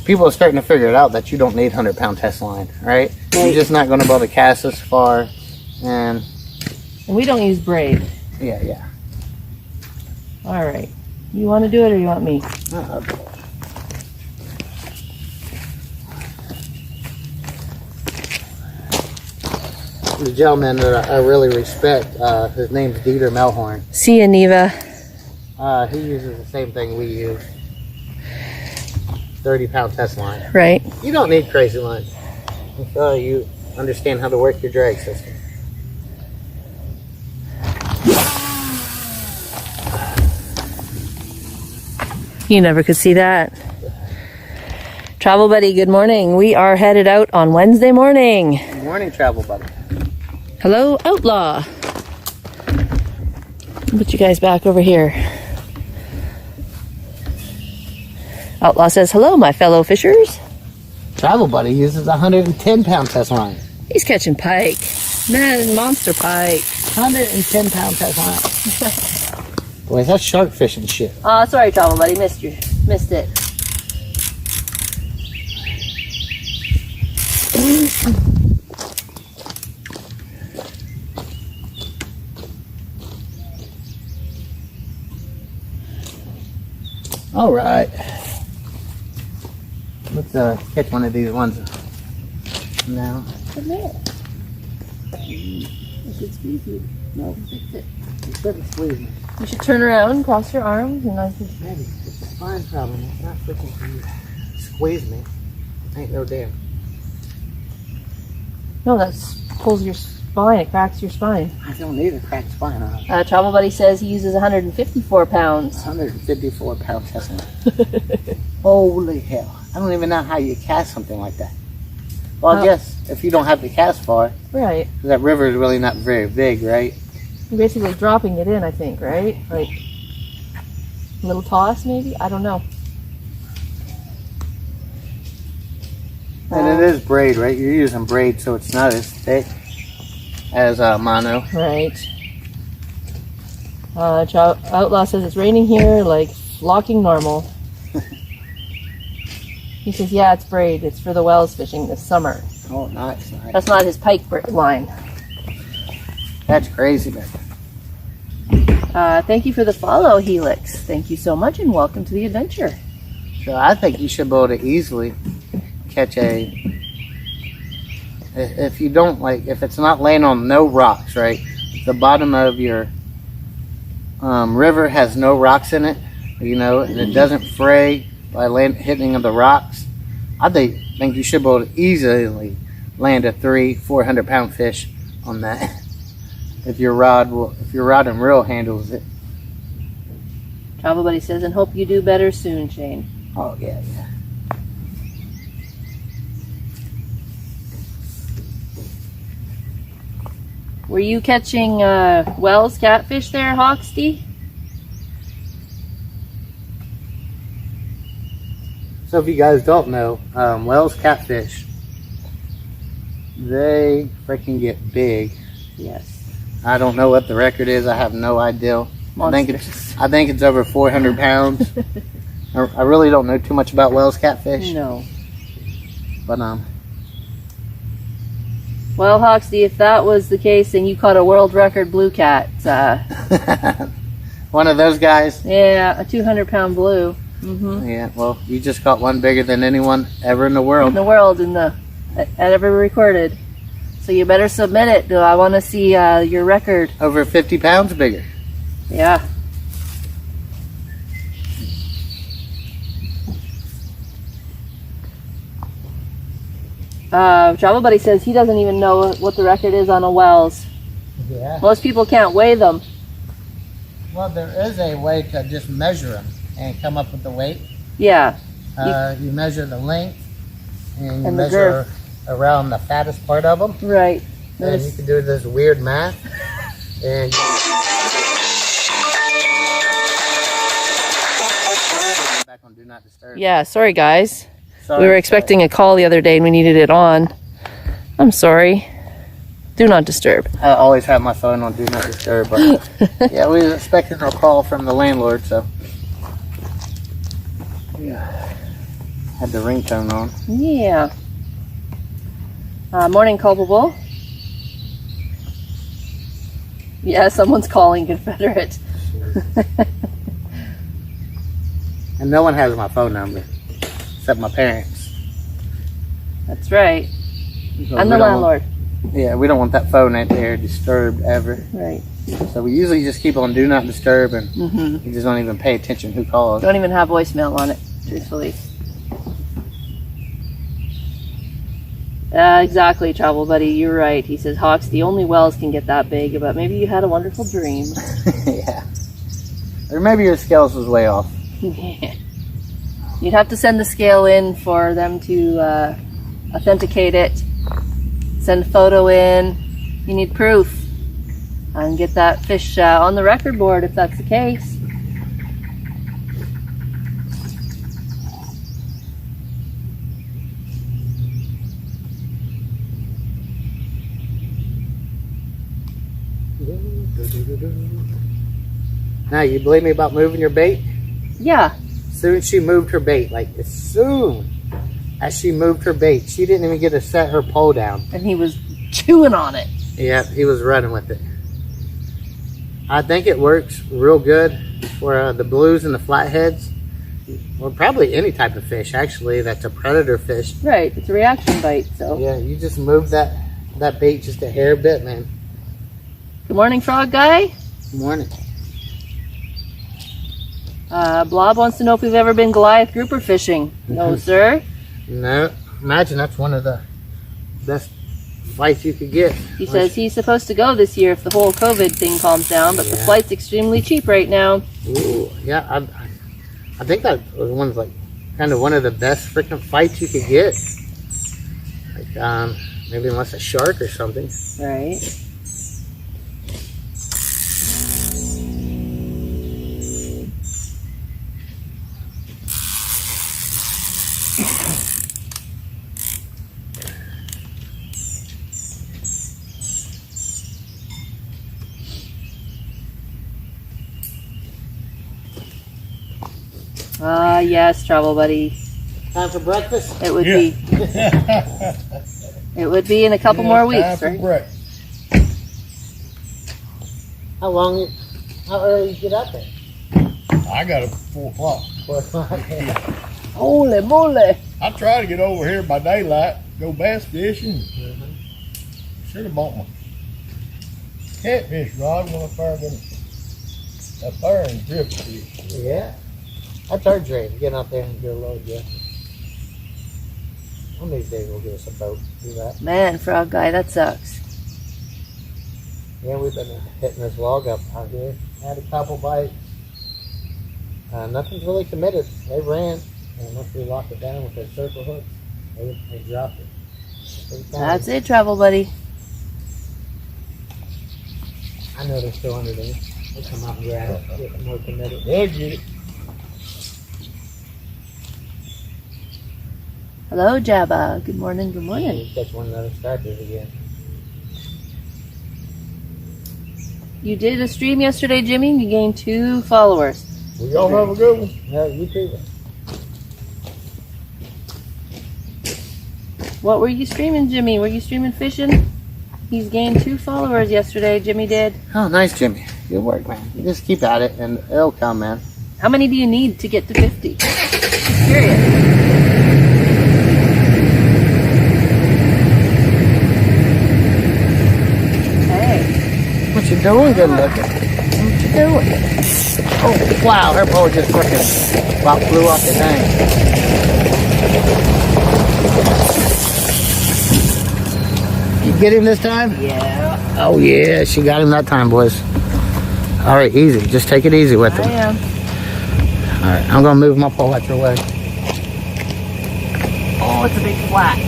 people are starting to figure it out that you don't need 100-pound test line, right? You're just not going to be able to cast this far. And we don't use braid. Yeah. All right. You want to do it or you want me? The gentleman that I really respect, his name's Dieter Melhorn. See ya, Neva. He uses the same thing we use. 30-pound test line. Right. You don't need crazy line. You understand how to work your drag system. You never could see that. Travel Buddy, good morning. We are headed out on Wednesday morning. Good morning, Travel Buddy. Hello, Outlaw. Put you guys back over here. Outlaw says, hello, my fellow fishers. Travel Buddy uses a 110-pound test line. He's catching pike. Man, monster pike. 110-pound test line. Boy, that's shark fishing shit. Oh, sorry, Travel Buddy. Missed it. All right. Let's catch one of these ones now. Come here. I should squeeze you. No, fix it. You shouldn't squeeze me. You should turn around, cross your arms, and I think Maybe. It's a spine problem. It's not freaking for you to squeeze me. Ain't no damn. no, that pulls your spine. It cracks your spine. I don't need a cracked spine. Huh? Travel Buddy says he uses 154 pounds. 154 pounds testing. Holy hell. I don't even know how you cast something like that. Well, I guess if you don't have to cast far. Right. Because that river is really not very big, right? You're basically dropping it in, I think, right? Like a little toss, maybe? I don't know. And it is braid, right? You're using braid, so it's not as thick as mono. Right. Outlaw says it's raining here, like flocking normal. He says, yeah, it's braid. It's for the Wells fishing this summer. Oh, nice, nice. That's not his pike line. That's crazy, man. Thank you for the follow, Helix. Thank you so much, and welcome to the adventure. So I think you should be able to easily catch a... If you don't, like, if it's not laying on no rocks, right? If the bottom of your river has no rocks in it, you know, and it doesn't fray by hitting of the rocks, I think you should be able to easily land a 300-400 pound fish on that. If your rod and reel handles it. Travel Buddy says, and hope you do better soon, Shane. Oh yeah, yeah. Were you catching Wells catfish there, Hoxty? So if you guys don't know, Wells catfish, they freaking get big. Yes. I don't know what the record is. I have no idea. I think it's over 400 pounds. I really don't know too much about Wells catfish. No. But Well, Hoxty, if that was the case, then you caught a world record blue cat. one of those guys. Yeah, a 200-pound blue. Mm-hmm. Yeah. Well, you just caught one bigger than anyone ever in the world. In the world, ever recorded. So you better submit it. I want to see your record. Over 50 pounds bigger. Yeah. Travel Buddy says he doesn't even know what the record is on a Wells. Yeah. Most people can't weigh them. Well, there is a way to just measure them and come up with the weight. Yeah. You measure the length and you And the measure girth. around the fattest part of them. Right. And you can do this weird math. And back on Do Not Disturb. Yeah, sorry guys. Sorry, We were expecting a call the other day and we needed it on. I'm sorry. Do not disturb. I always have my phone on Do Not Disturb, but yeah, we were expecting a call from the landlord, so yeah, had the ringtone on. Yeah. Morning, culpable. Yeah, someone's calling Confederate. And no one has my phone number except my parents. That's right. So I'm the landlord. Yeah, we don't want that phone out there disturbed ever. Right. So we usually just keep on Do Not Disturb, and we just don't even pay attention who calls. Don't even have voicemail on it, truthfully. Exactly, Travel Buddy. You're right. He says, Hawks, the only Wells can get that big, but maybe you had a wonderful dream. Yeah. Or maybe your scales was way off. You'd have to send the scale in for them to authenticate it. Send a photo in. You need proof. And get that fish on the record board if that's the case. Now, you believe me about moving your bait? Yeah. As soon as she moved her bait, like as soon as she moved her bait, she didn't even get to set her pole down. And he was chewing on it. Yeah, he was running with it. I think it works real good for the blues and the flatheads. Well, probably any type of fish, actually, that's a predator fish. Right, it's a reaction bite, so. Yeah, you just move that bait just a hair bit, man. Good morning, Frog Guy. Good morning. Blob wants to know if we've ever been Goliath grouper fishing. No, sir. No, imagine that's one of the best fights you could get. He says he's supposed to go this year if the whole COVID thing calms down, but the flight's extremely cheap right now. Ooh, yeah, I think that was one's like kind of one of the best freaking fights you could get. Like maybe unless a shark or something. Right. Ah, yes, travel buddy. Time for breakfast? It would be. It would be in a couple more weeks, right? How early you get up there? I got up at 4 o'clock. 4 o'clock. Holy moly! I try to get over here by daylight, go bass fishing. Should have bought my catfish rod when I started up there and drift fish. Yeah. That's our dream, get out there and get a load, yeah. One of these days we'll get us a boat, do that. Man, frog guy, that sucks. Yeah, we've been hitting this log up out here. Had a couple bites. Nothing's really committed. They ran, and once we locked it down with their circle hook, they dropped it. That's it, travel buddy. I know they're still under there. They'll come out and grab it, get more committed. They'll get it. Hello, Jabba. Good morning, good morning. You catch one of those stripers again. You did a stream yesterday, Jimmy. You gained 2 followers. Well, y'all have a good one. Yeah, you too. What were you streaming, Jimmy? Were you streaming fishing? He's gained 2 followers yesterday, Jimmy did. Oh, nice, Jimmy. Good work, man. You just keep at it, and it'll come, man. How many do you need to get to 50? Curious. What you doing? Good looking. What you doing? Oh, wow, her pole just freaking about flew off the thing. You get him this time? Yeah. Oh, yeah, she got him that time, boys. All right, easy. Just take it easy with him. I am. All right, I'm going to move my pole out your way. Oh, it's a big flat.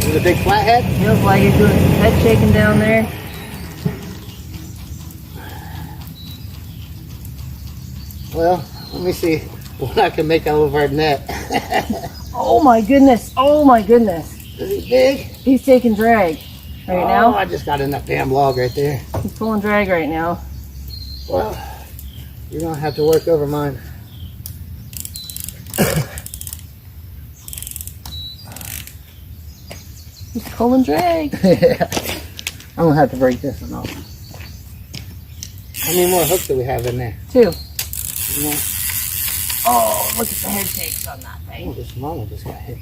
Is it a big flathead? Feels like you're doing some head shaking down there. Well, let me see what I can make out of our net. Oh my goodness. Oh my goodness. Is he big? He's taking drag right Oh, now. I just got in that damn log right there. He's pulling drag right now. Well, you're going to have to work over mine. He's pulling drag. Yeah. I'm going to have to break this one off. How many more hooks do we have in there? 2. Yeah. Oh, look at the head shakes on that Oh, thing. this mama just got hit.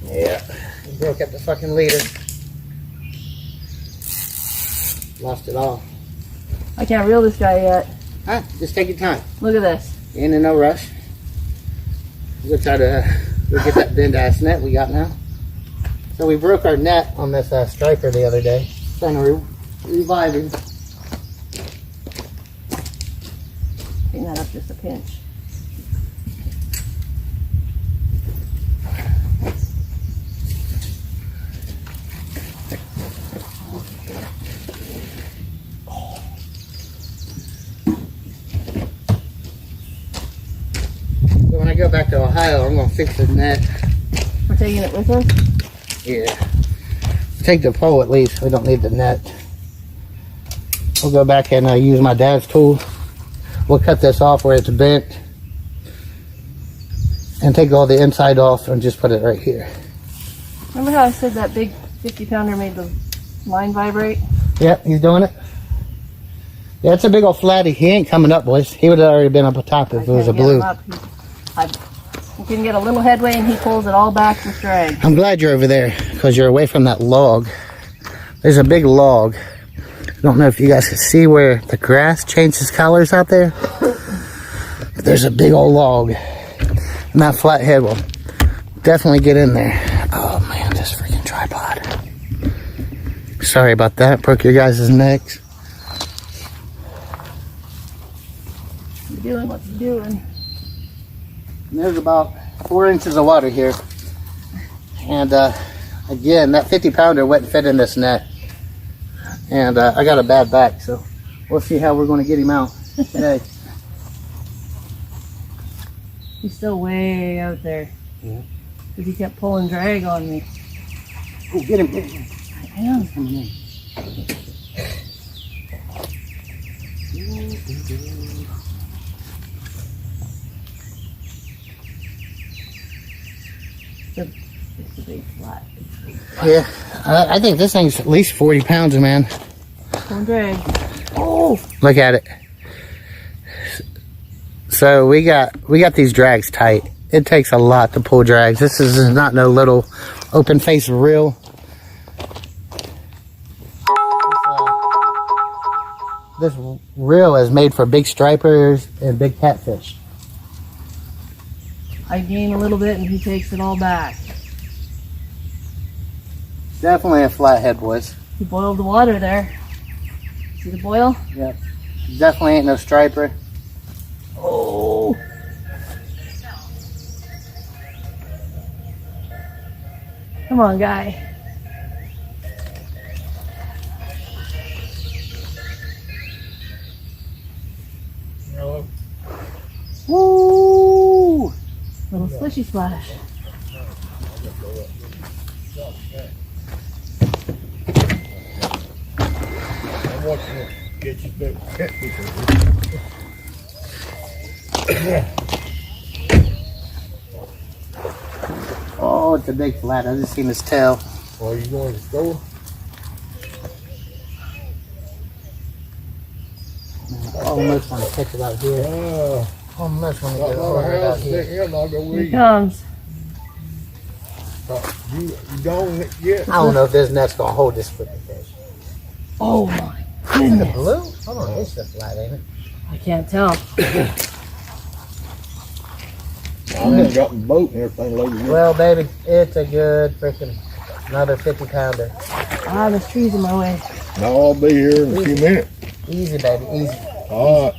Yeah. He broke up the fucking leader. Lost it all. I can't reel this guy yet. Huh? Just take your time. Look at this. Ain't in no rush. We'll try to we'll get that bend ass net we got now. So we broke our net on this striper the other day. Trying to revive him. Bring that up just a pinch. So when I go back to Ohio, I'm gonna fix the net. We're taking it with us? Yeah. Take the pole at least. We don't need the net. We'll go back and use my dad's tool. We'll cut this off where it's bent. And take all the inside off and just put it right here. Remember how I said that big 50-pounder made the line vibrate? Yep, he's doing it. Yeah, it's a big old flatty. He ain't coming up, boys. He would have already been up on top if it was a blue. You can get a little headway and he pulls it all back with drag. I'm glad you're over there because you're away from that log. There's a big log. I don't know if you guys can see where the grass changes colors out there. But there's a big old log. And that flathead will definitely get in there. Oh man, this freaking tripod. Sorry about that. Broke your guys' necks. You're doing what you're doing. And there's about 4 inches of water here. And again, that 50-pounder wouldn't fit in this net. And I got a bad back, so we'll see how we're going to get him out today. He's still way out there. Yeah. Because he kept pulling drag on me. Oh, get him, get him. I am. Coming in. It's a big flat. Yeah, I think this thing's at least 40 pounds, man. Pulling drag. Oh! Look at it. So we got these drags tight. It takes a lot to pull drags. This is not no little open face reel. This reel is made for big stripers and big catfish. I gain a little bit and he takes it all back. Definitely a flathead, boys. He boiled the water there. See the boil? Yep. Definitely ain't no striper. Oh! Come on, guy. Woo! Little slishy splash. I'm watching it get you big catfish. Oh, it's a big flat. I just seen his tail. Are you going to the store? Almost want to catch it out here. Almost want to get it Got my out house here. sitting here, and I'll go Here with he you. comes. You don't yet? I don't know if this net's gonna hold this freaking fish. Oh my The goodness. blue? Hold on, it's just flat, ain't it? I can't tell. I done got the boat and everything loaded in. Well, baby, it's a good freaking another 50-pounder. Ah, there's trees in my way. Now I'll be here in a few minutes. Easy, baby, easy. All right.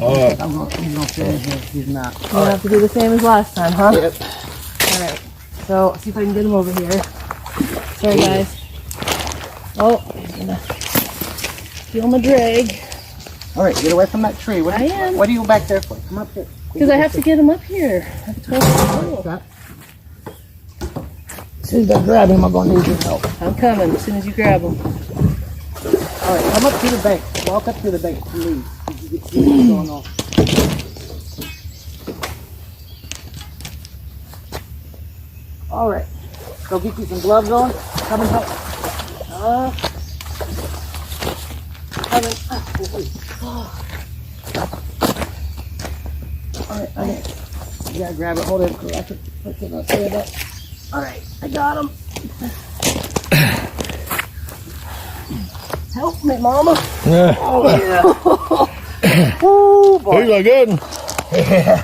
All right. He's gonna fit in here. He's not. You'll have to do the same as last time, huh? Yep. Alright. So, see if I can get him over here. Sorry, guys. Oh, he's gonna feel my drag. All right, get away from that tree. What I am. What are you back there for? Come up here. Because I have to get him up here. I have to go. As soon as I grab him, I'm gonna need your help. I'm coming as soon as you grab him. All right, come up to the bank. Walk up to the bank, please. You can see what's going on. All right, go get you some gloves on. Come and help. Coming. All right, okay. You gotta grab it. Hold it. I can put it up there. All right, I got him. Help me, Mama. Yeah. Oh yeah. Woo, boy. He's a good one. Yeah.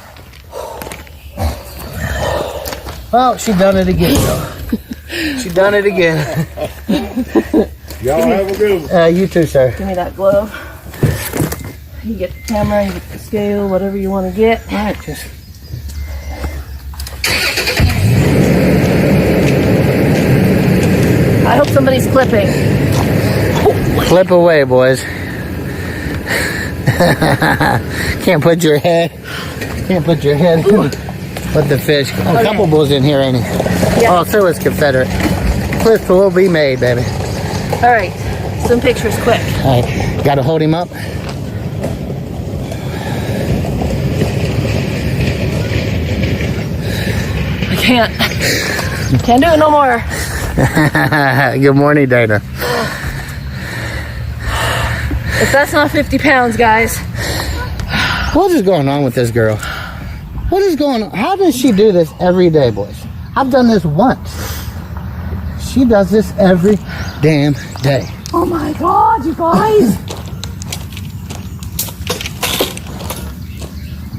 Well, she done it again, though. She done it again. Y'all have a good one. You too, sir. Give me that glove. You get the camera, you get the scale, whatever you want to get. All right, just. I hope somebody's clipping. Flip away, boys. Can't put your head in with the fish. Oh, a couple bulls in here, ain't he? Yeah. Oh, so is Confederate. Clips will be made, baby. All right, some pictures quick. All right, gotta hold him up. I can't do it no more. Good morning, Dana. If that's not 50 pounds, guys. What is going on with this girl? What is going on? How does she do this every day, boys? I've done this once. She does this every damn day. Oh my God, you guys.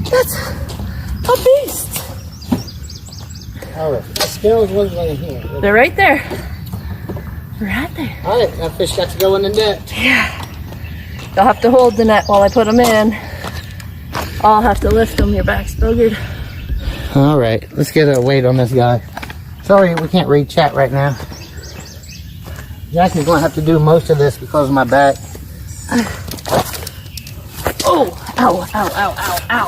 That's a All right. The scales was laying here. They're right there. Right there. All right, that fish got to go in the net. Yeah. You'll have to hold the net while I put them in. I'll have to lift them. Your back's boogered. All right, let's get a weight on this guy. Sorry, we can't read chat right now. Jackie's gonna have to do most of this because of my back. Oh, ow, ow, ow, ow, ow.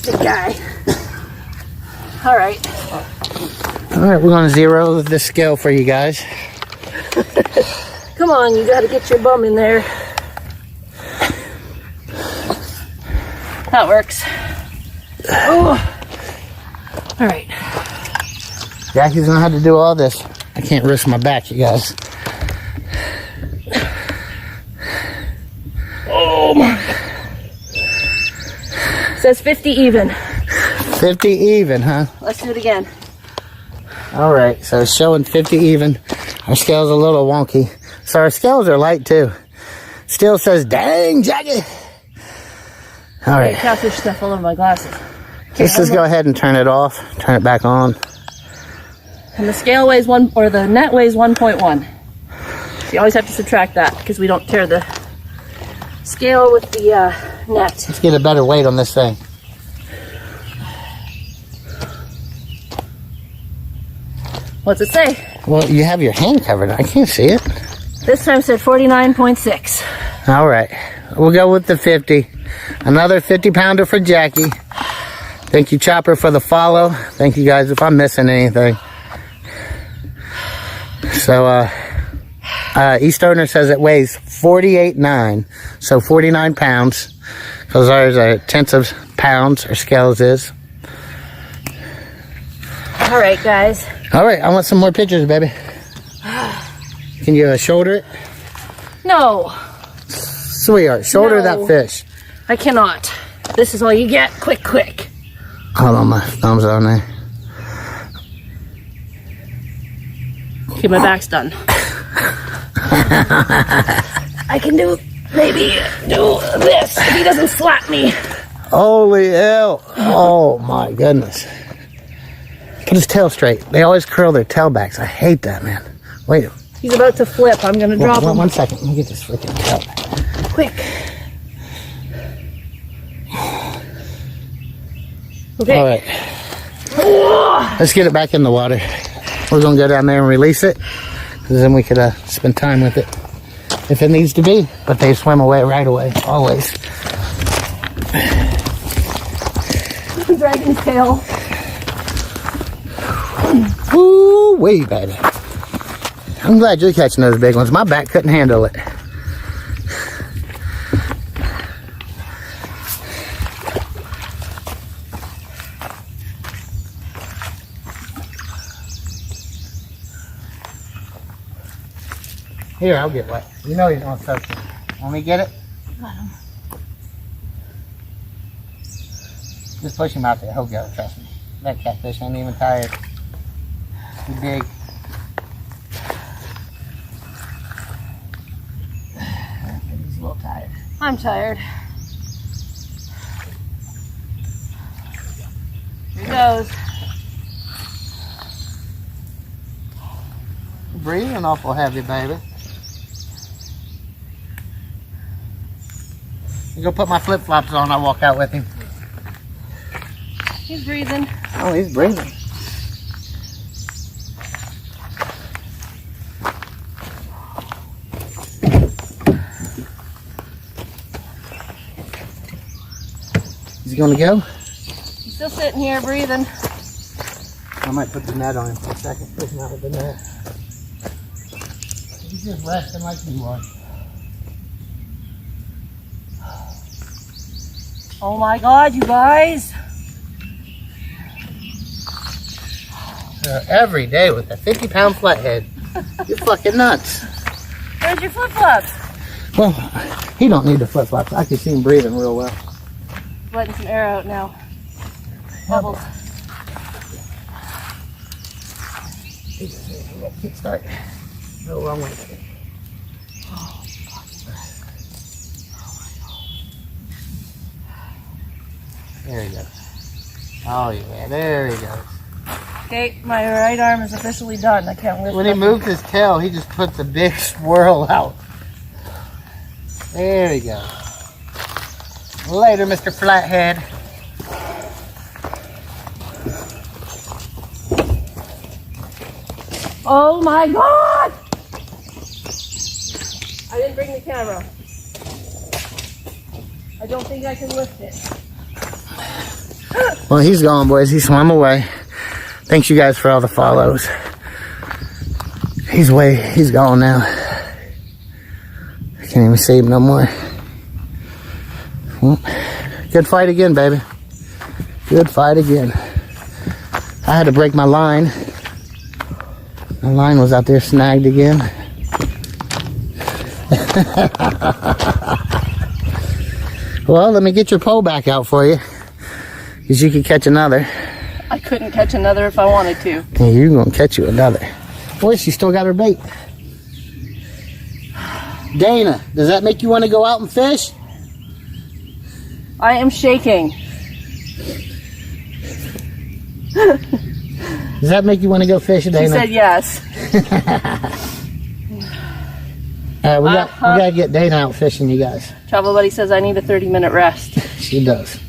Big guy. All right. All right, we're gonna zero this scale for you guys. Come on, you gotta get your bum in there. That works. Oh. All right. Jackie's gonna have to do all this. I can't risk my back, you guys. Oh my. Says 50 even. 50 even, huh? Let's do it again. All right, so it's showing 50 even. Our scale's a little wonky. So our scales are light too. Still says, dang, Jackie. All right. Catfish stuff all over my glasses. Let's just go ahead and turn it off. Turn it back on. And the scale weighs the net weighs 1.1. You always have to subtract that because we don't tear the scale with the net. Let's get a better weight on this thing. What's it say? Well, you have your hand covered. I can't see it. This time said 49.6. All right. We'll go with the 50. Another 50-pounder for Jackie. Thank you, Chopper, for the follow. Thank you, guys, if I'm missing anything. So, Eastoner says it weighs 48.9, so 49 pounds. Because ours are tenths of pounds, our scales is. All right, guys. All right, I want some more pictures, baby. Can you shoulder it? No, Sweetheart, shoulder No. that fish. I cannot. This is all you get. Quick, quick. Hold on, my thumb's on there. Okay, my back's done. I can maybe do this if he doesn't slap me. Holy hell. Oh, my goodness. Put his tail straight. They always curl their tail backs. I hate that, man. Wait. He's about to flip. I'm going to drop him. 1 second. Let me get this freaking tail back. Quick. Okay. All right. Let's get it back in the water. We're going to go down there and release it. Because then we could spend time with it if it needs to be. But they swim away right away. Always. Dragon's tail. Woo wee, baby. I'm glad you're catching those big ones. My back couldn't handle it. Here, I'll get wet. You know he's gonna soak it. Want me to get it? Got him. Just push him out there. He'll go, trust me. That catfish ain't even tired. Too big. He's a little tired. I'm tired. Here he goes. Breathing awful heavy, baby. You go put my flip-flops on, I'll walk out with him. He's breathing. Oh, he's breathing. Is he gonna go? He's still sitting here breathing. I might put the net on him for a second. Push him out with the net. He's just resting like you are. Oh my God, you guys. Every day with a 50-pound flathead. You're fucking nuts. Where's your flip-flops? Well, he don't need the flip-flops. I can see him breathing real well. Letting some air out now. Bubbles. Kick start. No wrong way. There he goes. Oh yeah, there he goes. Okay, my right arm is officially done. I can't lift When he it. moves his tail, he just puts a big swirl out. There we go. Later, Mr. Flathead. Oh my God! I didn't bring the camera. I don't think I can lift it. Well, he's gone, boys. He swam away. Thanks you guys for all the follows. He's gone now. I can't even see him no more. Well, good fight again, baby. Good fight again. I had to break my line. My line was out there snagged again. Well, let me get your pole back out for you, because you could catch another. I couldn't catch another if I wanted to. Yeah, you're going to catch you another. Boy, she still got her bait. Dana, does that make you want to go out and fish? I am shaking. Does that make you want to go fish, Dana? She said yes. We got to get Dana out fishing, you guys. Travel Buddy says I need a 30-minute rest. She does.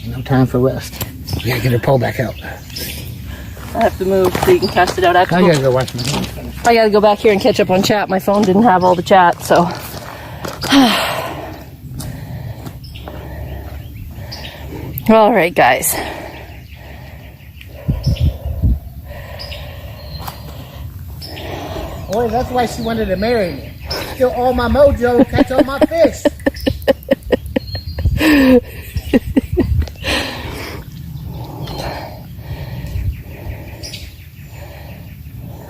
No time for rest. We got to get her pole back out. I have to move so you can cast it out. I I got to go watch my hands finish. I gotta go back here and catch up on chat. My phone didn't have all the chat, so. All right, guys. Boy, that's why she wanted to marry me. Steal all my mojo, catch all my fish.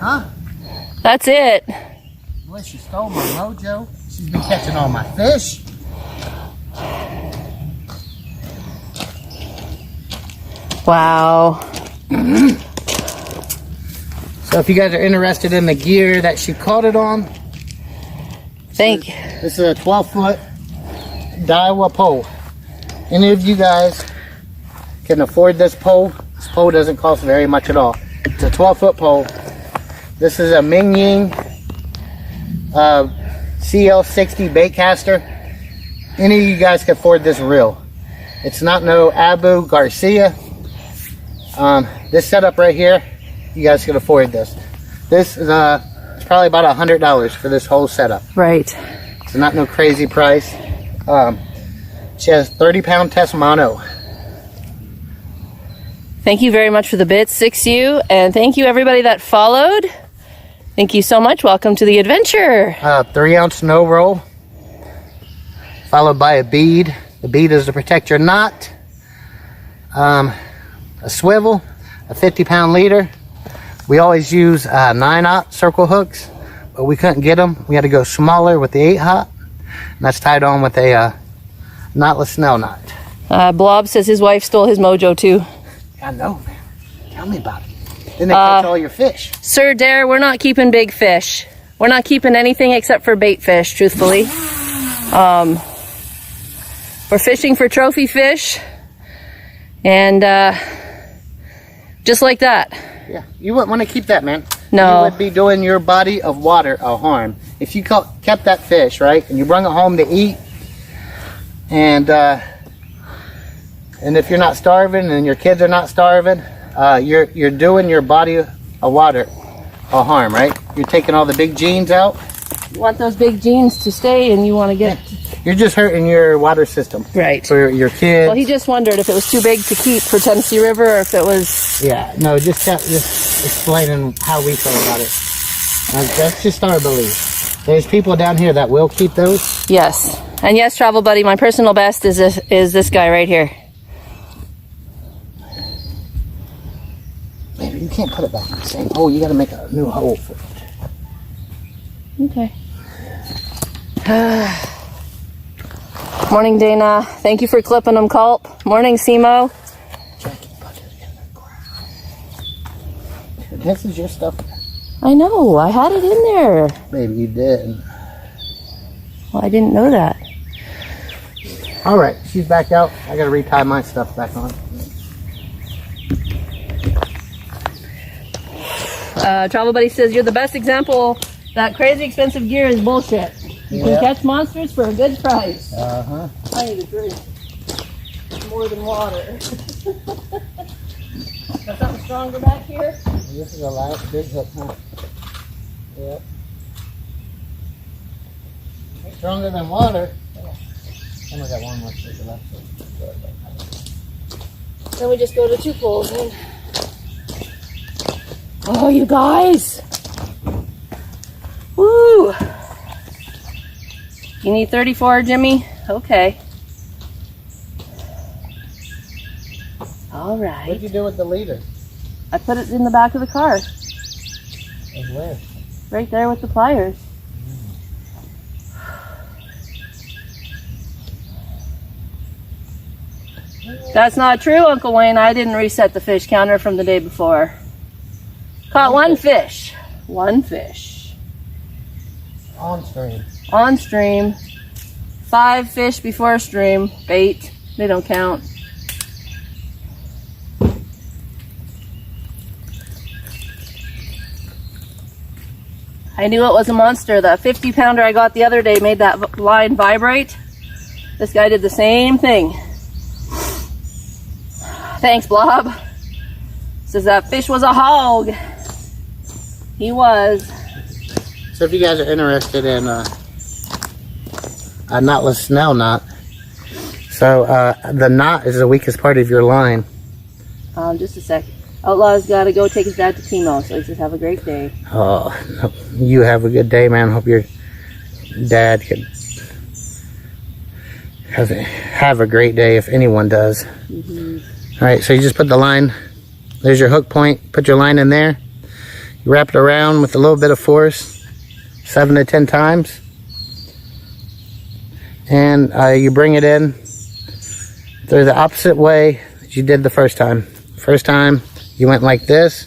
Huh? That's it. Boy, she stole my mojo. She's been catching all my fish. Wow. So if you guys are interested in the gear that she caught it on, Thank you. this is a 12-foot Daiwa pole. Any of you guys can afford this pole. This pole doesn't cost very much at all. It's a 12-foot pole. This is a Ming Ying CL60 bait caster. Any of you guys can afford this reel. It's not no Abu Garcia. This setup right here, you guys can afford this. This is probably about $100 for this whole setup. Right. It's not no crazy price. She has 30-pound test mono. Thank you very much for the bits, 6U, and thank you everybody that followed. Thank you so much. Welcome to the adventure. 3-ounce no roll, followed by a bead. The bead is to protect your knot. A swivel, a 50-pound leader. We always use 9-aught circle hooks, but we couldn't get them. We had to go smaller with the 8-aught, and that's tied on with a knotless snell knot. Blob says his wife stole his mojo too. I know, man. Tell me about it. Then they catch all your fish. Sir Dare, we're not keeping big fish. We're not keeping anything except for bait fish, truthfully. We're fishing for trophy fish. And just like that. Yeah, you wouldn't want to keep that, man. No. You would be doing your body of water a harm. If you kept that fish, right, and you brought it home to eat, and if you're not starving and your kids are not starving, you're doing your body of water a harm, right? You're taking all the big genes out. You want those big genes to stay, and you want to get... You're just hurting your water system. Right. For your kids. Well, he just wondered if it was too big to keep for Tennessee River, or if it was... Yeah, no, just explaining how we feel about it. That's just our belief. There's people down here that will keep those. Yes. And yes, Travel Buddy, my personal best is this guy right here. Maybe you can't put it back in the same hole. You got to make a new hole for it. Okay. Morning, Dana. Thank you for clipping them, Culp. Morning, Simo. Jackie, put it in the ground. This is your stuff. I know. I had it in there. Maybe you did. Well, I didn't know that. All right, she's back out. I got to retie my stuff back on. Travel Buddy says, you're the best example that crazy expensive gear is bullshit. You can catch monsters for a good price. Uh-huh. I need a drink. More than water. Got something stronger back here? This is the last big hook, huh? Yep. It's stronger than water. And we got one more stick left. Then we just go to 2 poles. And... Oh, you guys! Woo! You need 34, Jimmy? Okay. All right. What'd you do with the leader? I put it in the back of the car. And where? Right there with the pliers. That's not true, Uncle Wayne. I didn't reset the fish counter from the day before. Caught one fish. One fish. On stream. On stream. 5 fish before stream. Bait. They don't count. I knew it was a monster. The 50-pounder I got the other day made that line vibrate. This guy did the same thing. Thanks, Blob. Says that fish was a hog. He was. So if you guys are interested in a knotless snell knot, so the knot is the weakest part of your line. Just a sec. Outlaw's got to go take his dad to chemo, so he says have a great day. Oh, you have a good day, man. Hope your dad can have a great day if anyone does. All right, so you just put the line, there's your hook point, put your line in there. You wrap it around with a little bit of force, 7 to 10 times. And you bring it in through the opposite way that you did the first time. First time, you went like this.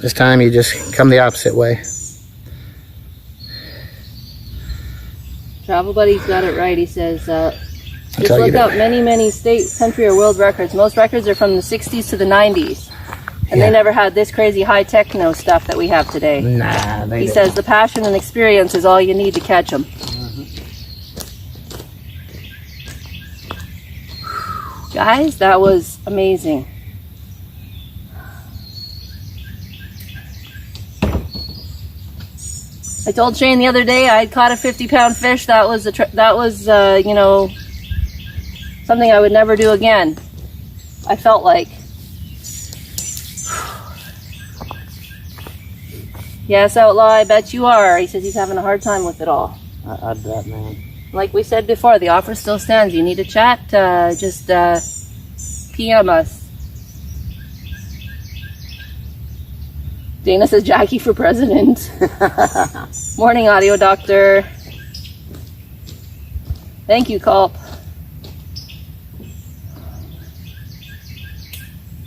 This time, you just come the opposite way. Travel Buddy's got it right. He says, just look up many state, country, or world records. Most records are from the 60s to the 90s. And they never had this crazy high techno stuff that we have today. Nah, they He didn't. says the passion and experience is all you need to catch them. Guys, that was amazing. I told Shane the other day I caught a 50-pound fish. That was you know, something I would never do again. I felt like. Yes, Outlaw, I bet you are. He says he's having a hard time with it all. I bet, man. Like we said before, the offer still stands. You need to chat, just PM us. Dana says Jackie for president. Morning, audio doctor. Thank you, Culp.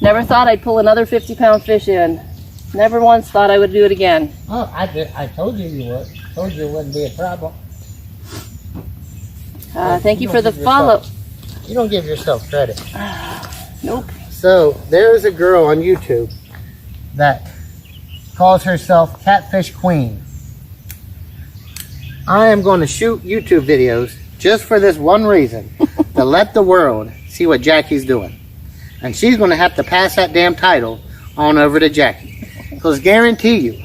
Never thought I'd pull another 50-pound fish in. Never once thought I would do it again. Oh, I told you you would. Told you it wouldn't be a problem. Thank you for the follow. You don't give yourself credit. Nope. So, there's a girl on YouTube that calls herself Catfish Queen. I am going to shoot YouTube videos just for this one reason, to let the world see what Jackie's doing. And she's going to have to pass that damn title on over to Jackie. Because guarantee you,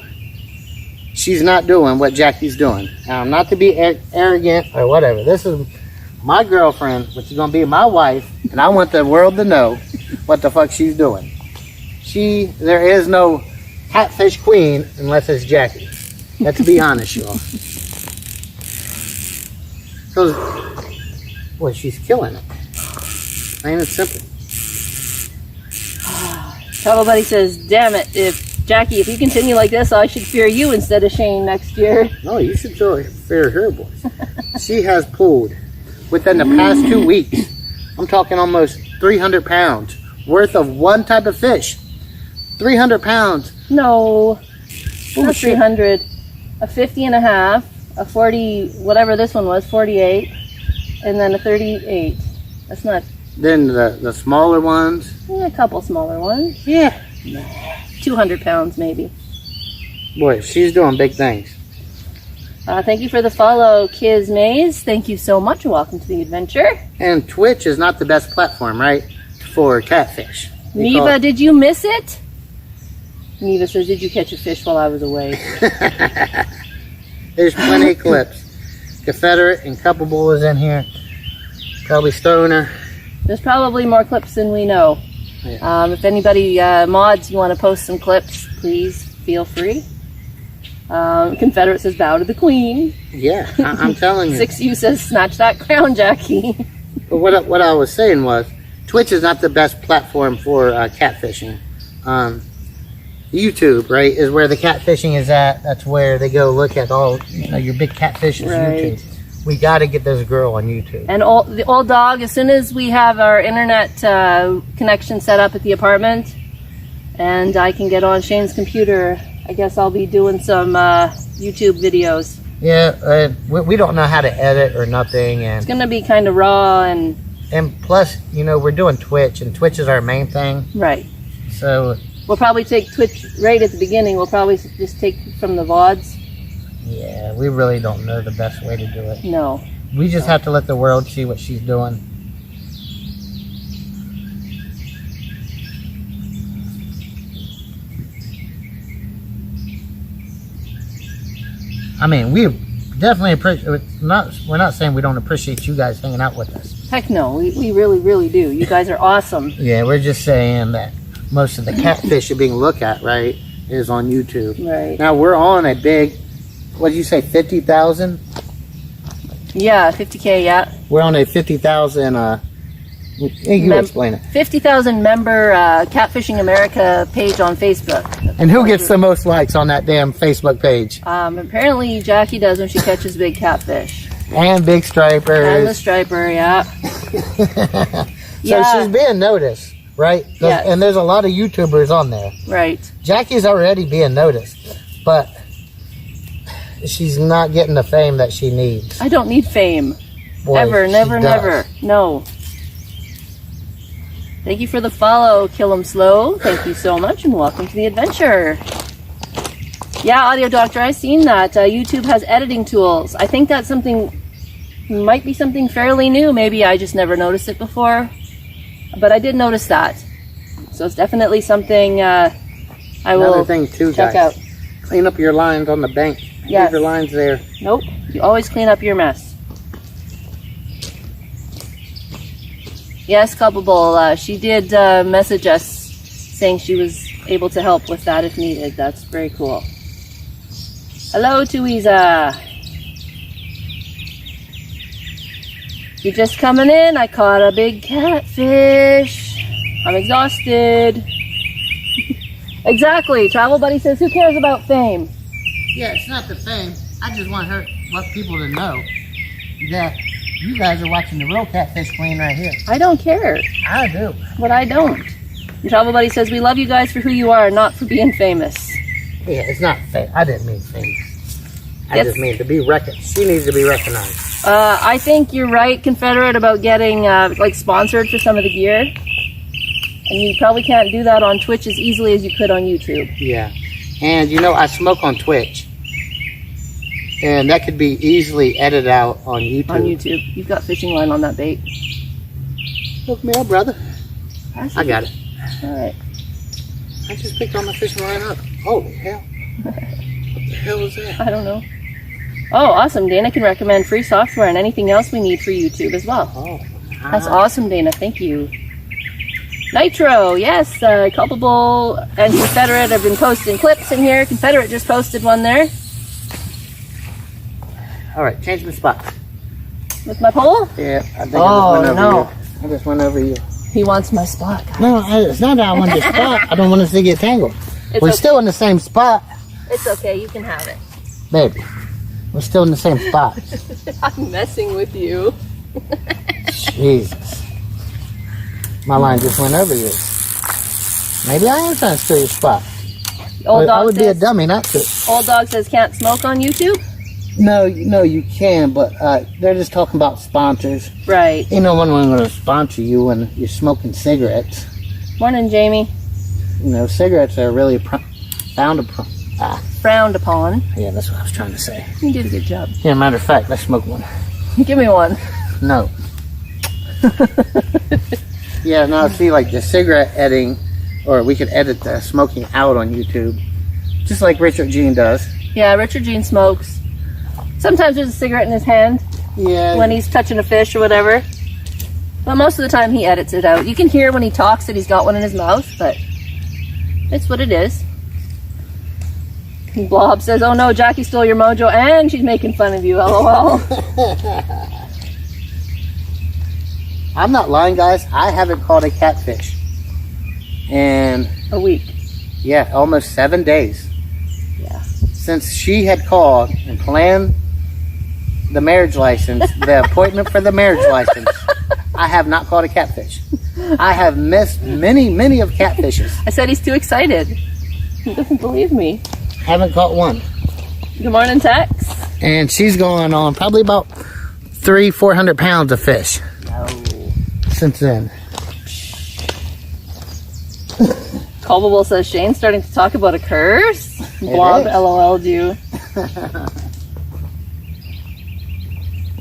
she's not doing what Jackie's doing. Now, not to be arrogant or whatever. This is my girlfriend, which is going to be my wife, and I want the world to know what the fuck she's doing. There is no Catfish Queen unless it's Jackie. Let's be honest, y'all. Because, boy, she's killing it. Plain and simple. Travel Buddy says, damn it, Jackie, if you continue like this, I should fear you instead of Shane next year. No, you should fear her, boys. She has pulled, within the past 2 weeks, I'm talking almost 300 pounds worth of one type of fish. 300 pounds. No, not shit. 300. A 50 and a half, a 40, whatever this one was, 48, and then a 38. That's not... Then the smaller ones. A couple smaller ones. Yeah. 200 pounds maybe. Boy, she's doing big things. Thank you for the follow, Kiz Maze. Thank you so much. Welcome to the adventure. And Twitch is not the best platform, right, for catfish. Neva, did you miss it? Neva says, did you catch a fish while I was away? There's plenty of clips. Confederate and Cuppable is in here. Probably Stoner. There's probably more clips than we know. Yeah. If anybody mods, you want to post some clips, please feel free. Confederate says, bow to the queen. Yeah, I'm telling you. 6U says, snatch that crown, Jackie. But what I was saying was, Twitch is not the best platform for catfishing. YouTube, right, is where the catfishing is at. That's where they go look at all your big catfishes. Right. YouTube. We got to get this girl on YouTube. And the old dog, as soon as we have our internet connection set up at the apartment, and I can get on Shane's computer, I guess I'll be doing some YouTube videos. Yeah, we don't know how to edit or nothing, and it's gonna be kind of raw and plus, we're doing Twitch, and Twitch is our main thing. Right. So we'll probably take Twitch right at the beginning. We'll probably just take from the VODs. Yeah, we really don't know the best way to do it. No. We just have to let the world see what she's doing. I mean, we definitely appreciate. We're not saying we don't appreciate you guys hanging out with us. Heck no, we really, really do. You guys are awesome. Yeah, we're just saying that most of the catfish are being looked at, right, is on YouTube. Right. Now we're on a big, what did you say, 50,000? Yeah, 50K. Yeah. We're on a 50,000. You explain it. 50,000 member Catfishing America page on Facebook. And who gets the most likes on that damn Facebook page? Apparently Jackie does when she catches big catfish. And big stripers. And the striper, yeah. So she's being noticed, right? Yes. And there's a lot of YouTubers on there. Right. Jackie's already being noticed, but she's not getting the fame that she needs. I don't need fame. Boy, Ever, she never, does. never. No. Thank you for the follow, Kill 'em Slow. Thank you so much, and welcome to the adventure. Yeah, Audio Doctor, I've seen that. YouTube has editing tools. I think that's might be something fairly new. Maybe I just never noticed it before. But I did notice that. So it's definitely something I will Another thing too, check guys. out. Clean up your lines on the bank. Yes. Leave your lines there. Nope. You always clean up your mess. Yes, Culpable. She did message us saying she was able to help with that if needed. That's very cool. Hello, Tuiza. You're just coming in. I caught a big catfish. I'm exhausted. Exactly. Travel Buddy says, who cares about fame? Yeah, it's not the fame. I just want people to know that you guys are watching the real catfish queen right here. I don't care. I do. But I don't. And Travel Buddy says, we love you guys for who you are, not for being famous. Yeah, it's not fame. I didn't mean fame. I Yes. just mean to be recognized. She needs to be recognized. I think you're right, Confederate, about getting sponsored for some of the gear. And you probably can't do that on Twitch as easily as you could on YouTube. Yeah. And I smoke on Twitch. And that could be easily edited out on YouTube. On YouTube. You've got fishing line on that bait. Hook me up, brother. I got it. Alright. I just picked all my fishing line up. Holy hell. What the hell is that? I don't know. Oh, awesome. Dana can recommend free software and anything else we need for YouTube as well. Oh, That's awesome, Dana. Thank you. Nitro, yes. Culpable and Confederate have been posting clips in here. Confederate just posted one there. All right, change my spot. With my pole? Yeah, I think Oh, I just went over no. you. I just went over you. He wants my spot, guys. No, it's not that I want the spot. I don't want us to get tangled. It's We're okay. still in the same spot, It's okay. You can have it. baby. We're still in the same spot. I'm messing with you. Jesus. My line just went over you. Maybe I am trying to steal your spot. Old I dog would be a says, dummy not to. Old dog says can't smoke on YouTube? No, you can, but they're just talking about sponsors. Right. No one going to sponsor you when you're smoking cigarettes. Morning, Jamie. You know, cigarettes are really frowned upon. Frowned upon. Yeah, that's what I was trying to say. You did a good job. Yeah, matter of fact, let's smoke one. Give me one. No. Yeah, no, see, like the cigarette editing, or we could edit the smoking out on YouTube, just like Richard Gene does. Yeah, Richard Gene smokes. Sometimes there's a cigarette in his hand Yeah. when he's touching a fish or whatever. But most of the time he edits it out. You can hear when he talks that he's got one in his mouth, but it's what it is. And Blob says, oh no, Jackie stole your mojo and she's making fun of you, lol. I'm not lying, guys. I haven't caught a catfish in A week. yeah, almost 7 days. Yeah. Since she had called and planned the marriage license, the appointment for the marriage license, I have not caught a catfish. I have missed many of catfishes. I said he's too excited. He doesn't believe me. Haven't caught one. Good morning, Tex. And she's going on probably about 300-400 pounds of fish since then. Culpable says Shane's starting to talk about a curse. Blob is. LOL'd you.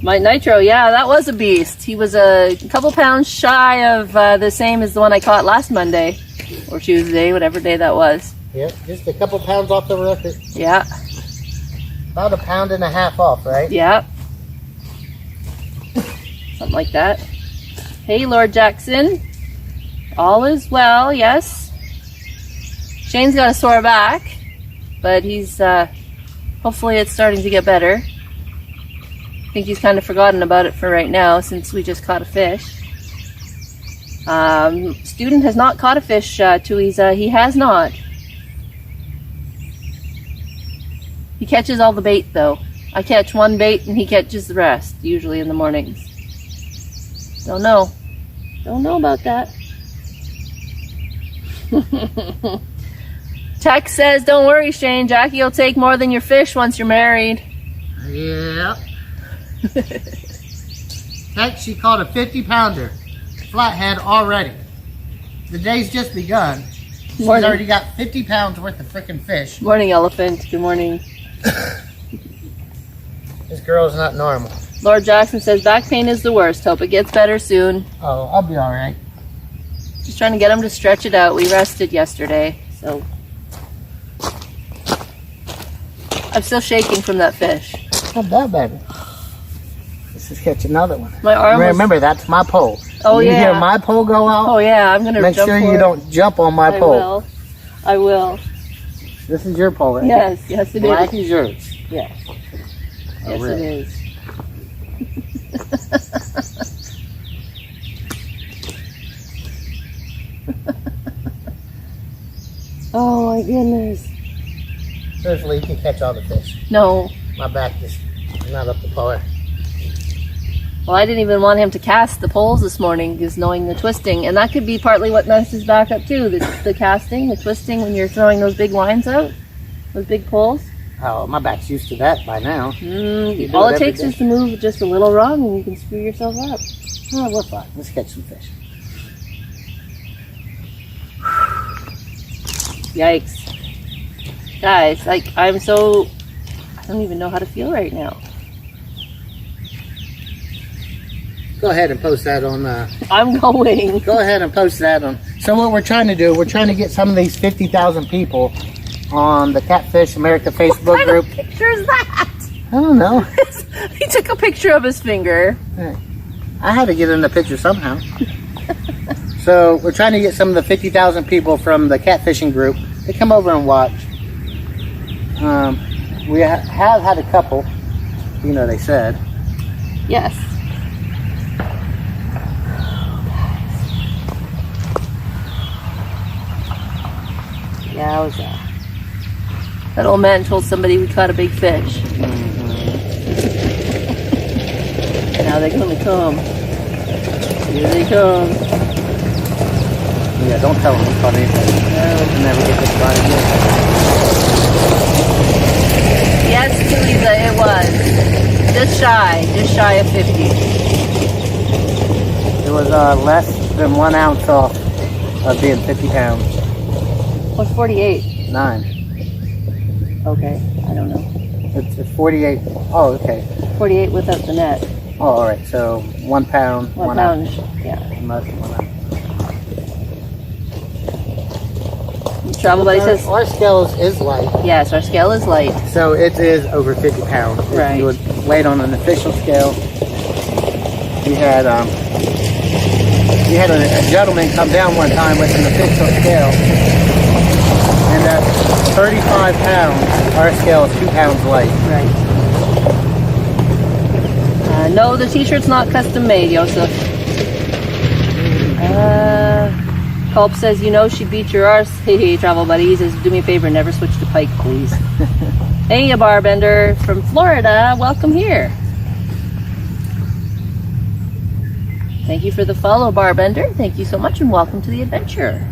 My Nitro, yeah, that was a beast. He was a couple pounds shy of the same as the one I caught last Monday or Tuesday, whatever day that was. Yep, just a couple pounds off the record. Yeah, About 1.5 pounds off, right? yeah. Something like that. Hey, Lord Jackson. All is well, yes. Shane's got a sore back, but he's, hopefully it's starting to get better. I think he's kind of forgotten about it for right now since we just caught a fish. Student has not caught a fish, Tuiza. He has not. He catches all the bait, though. I catch one bait and he catches the rest, usually in the mornings. Don't know. Don't know about that. Tex says, don't worry, Shane. Jackie will take more than your fish once you're married. Yep. Heck, she caught a 50-pounder flathead already. The day's just begun. She's Morning. already got 50 pounds worth of freaking fish. Morning, Elephant. Good morning. This girl's not normal. Lord Jackson says, back pain is the worst. Hope it gets better soon. Oh, I'll be all right. Just trying to get him to stretch it out. We rested yesterday, so. I'm still shaking from that fish. Not bad, baby. Let's just catch another one. My arm was... Remember, that's my pole. Oh, When you yeah. hear my pole go out, Oh, yeah. I'm going to make jump sure for you it. don't jump on my I pole. will. I will. This is your pole, right? Yes, yes it Black is. is yours. Yes. Oh, Yes, really? it is. Oh my goodness. Seriously, you can catch all the fish. No. My back is not up to par. Well, I didn't even want him to cast the poles this morning, just knowing the twisting. And that could be partly what messes his back up too. The casting, the twisting when you're throwing those big lines out. Those big poles. Oh, my back's used to that by now. You do All it it every takes day. is to move just a little wrong and you can screw yourself up. Oh, we're fine. Let's catch some fish. Yikes. Guys, like, I don't even know how to feel right now. Go ahead and post that on, I'm going. go ahead and post that on. So what we're trying to do, we're trying to get some of these 50,000 people on the Catfish America Facebook What kind group. of picture is that? I don't know. He took a picture of his finger. I had to get in the picture somehow. So we're trying to get some of the 50,000 people from the catfishing group to come over and watch. We have had a couple, you know, they said. Yes. Yeah, I was that. That old man told somebody we caught a big fish. Now they're gonna come. Here they come. Yeah, don't tell them we caught anything. We'll never get this body again. Yes, Teresa, it was. Just shy of 50. It was less than 1 ounce off of being 50 pounds. What's 48? 9. Okay, I don't know. It's 48. Oh, okay. 48 without the net. Oh, all right. So 1 pound. 1 pound, yeah. Most 1 ounce. Travel Buddy says, Our scale is light. yes, our scale is light. So it is over 50 pounds. Right. If you would weigh it on an official scale, we had a gentleman come down one time with an official scale, and at 35 pounds, our scale is 2 pounds light. Right. No, the t-shirt's not custom made, Joseph. Culp says, you know she beat your arse. Hey, Travel Buddy. He says, do me a favor, never switch to pike, please. Hey, a barbender from Florida. Welcome here. Thank you for the follow, barbender. Thank you so much, and welcome to the adventure.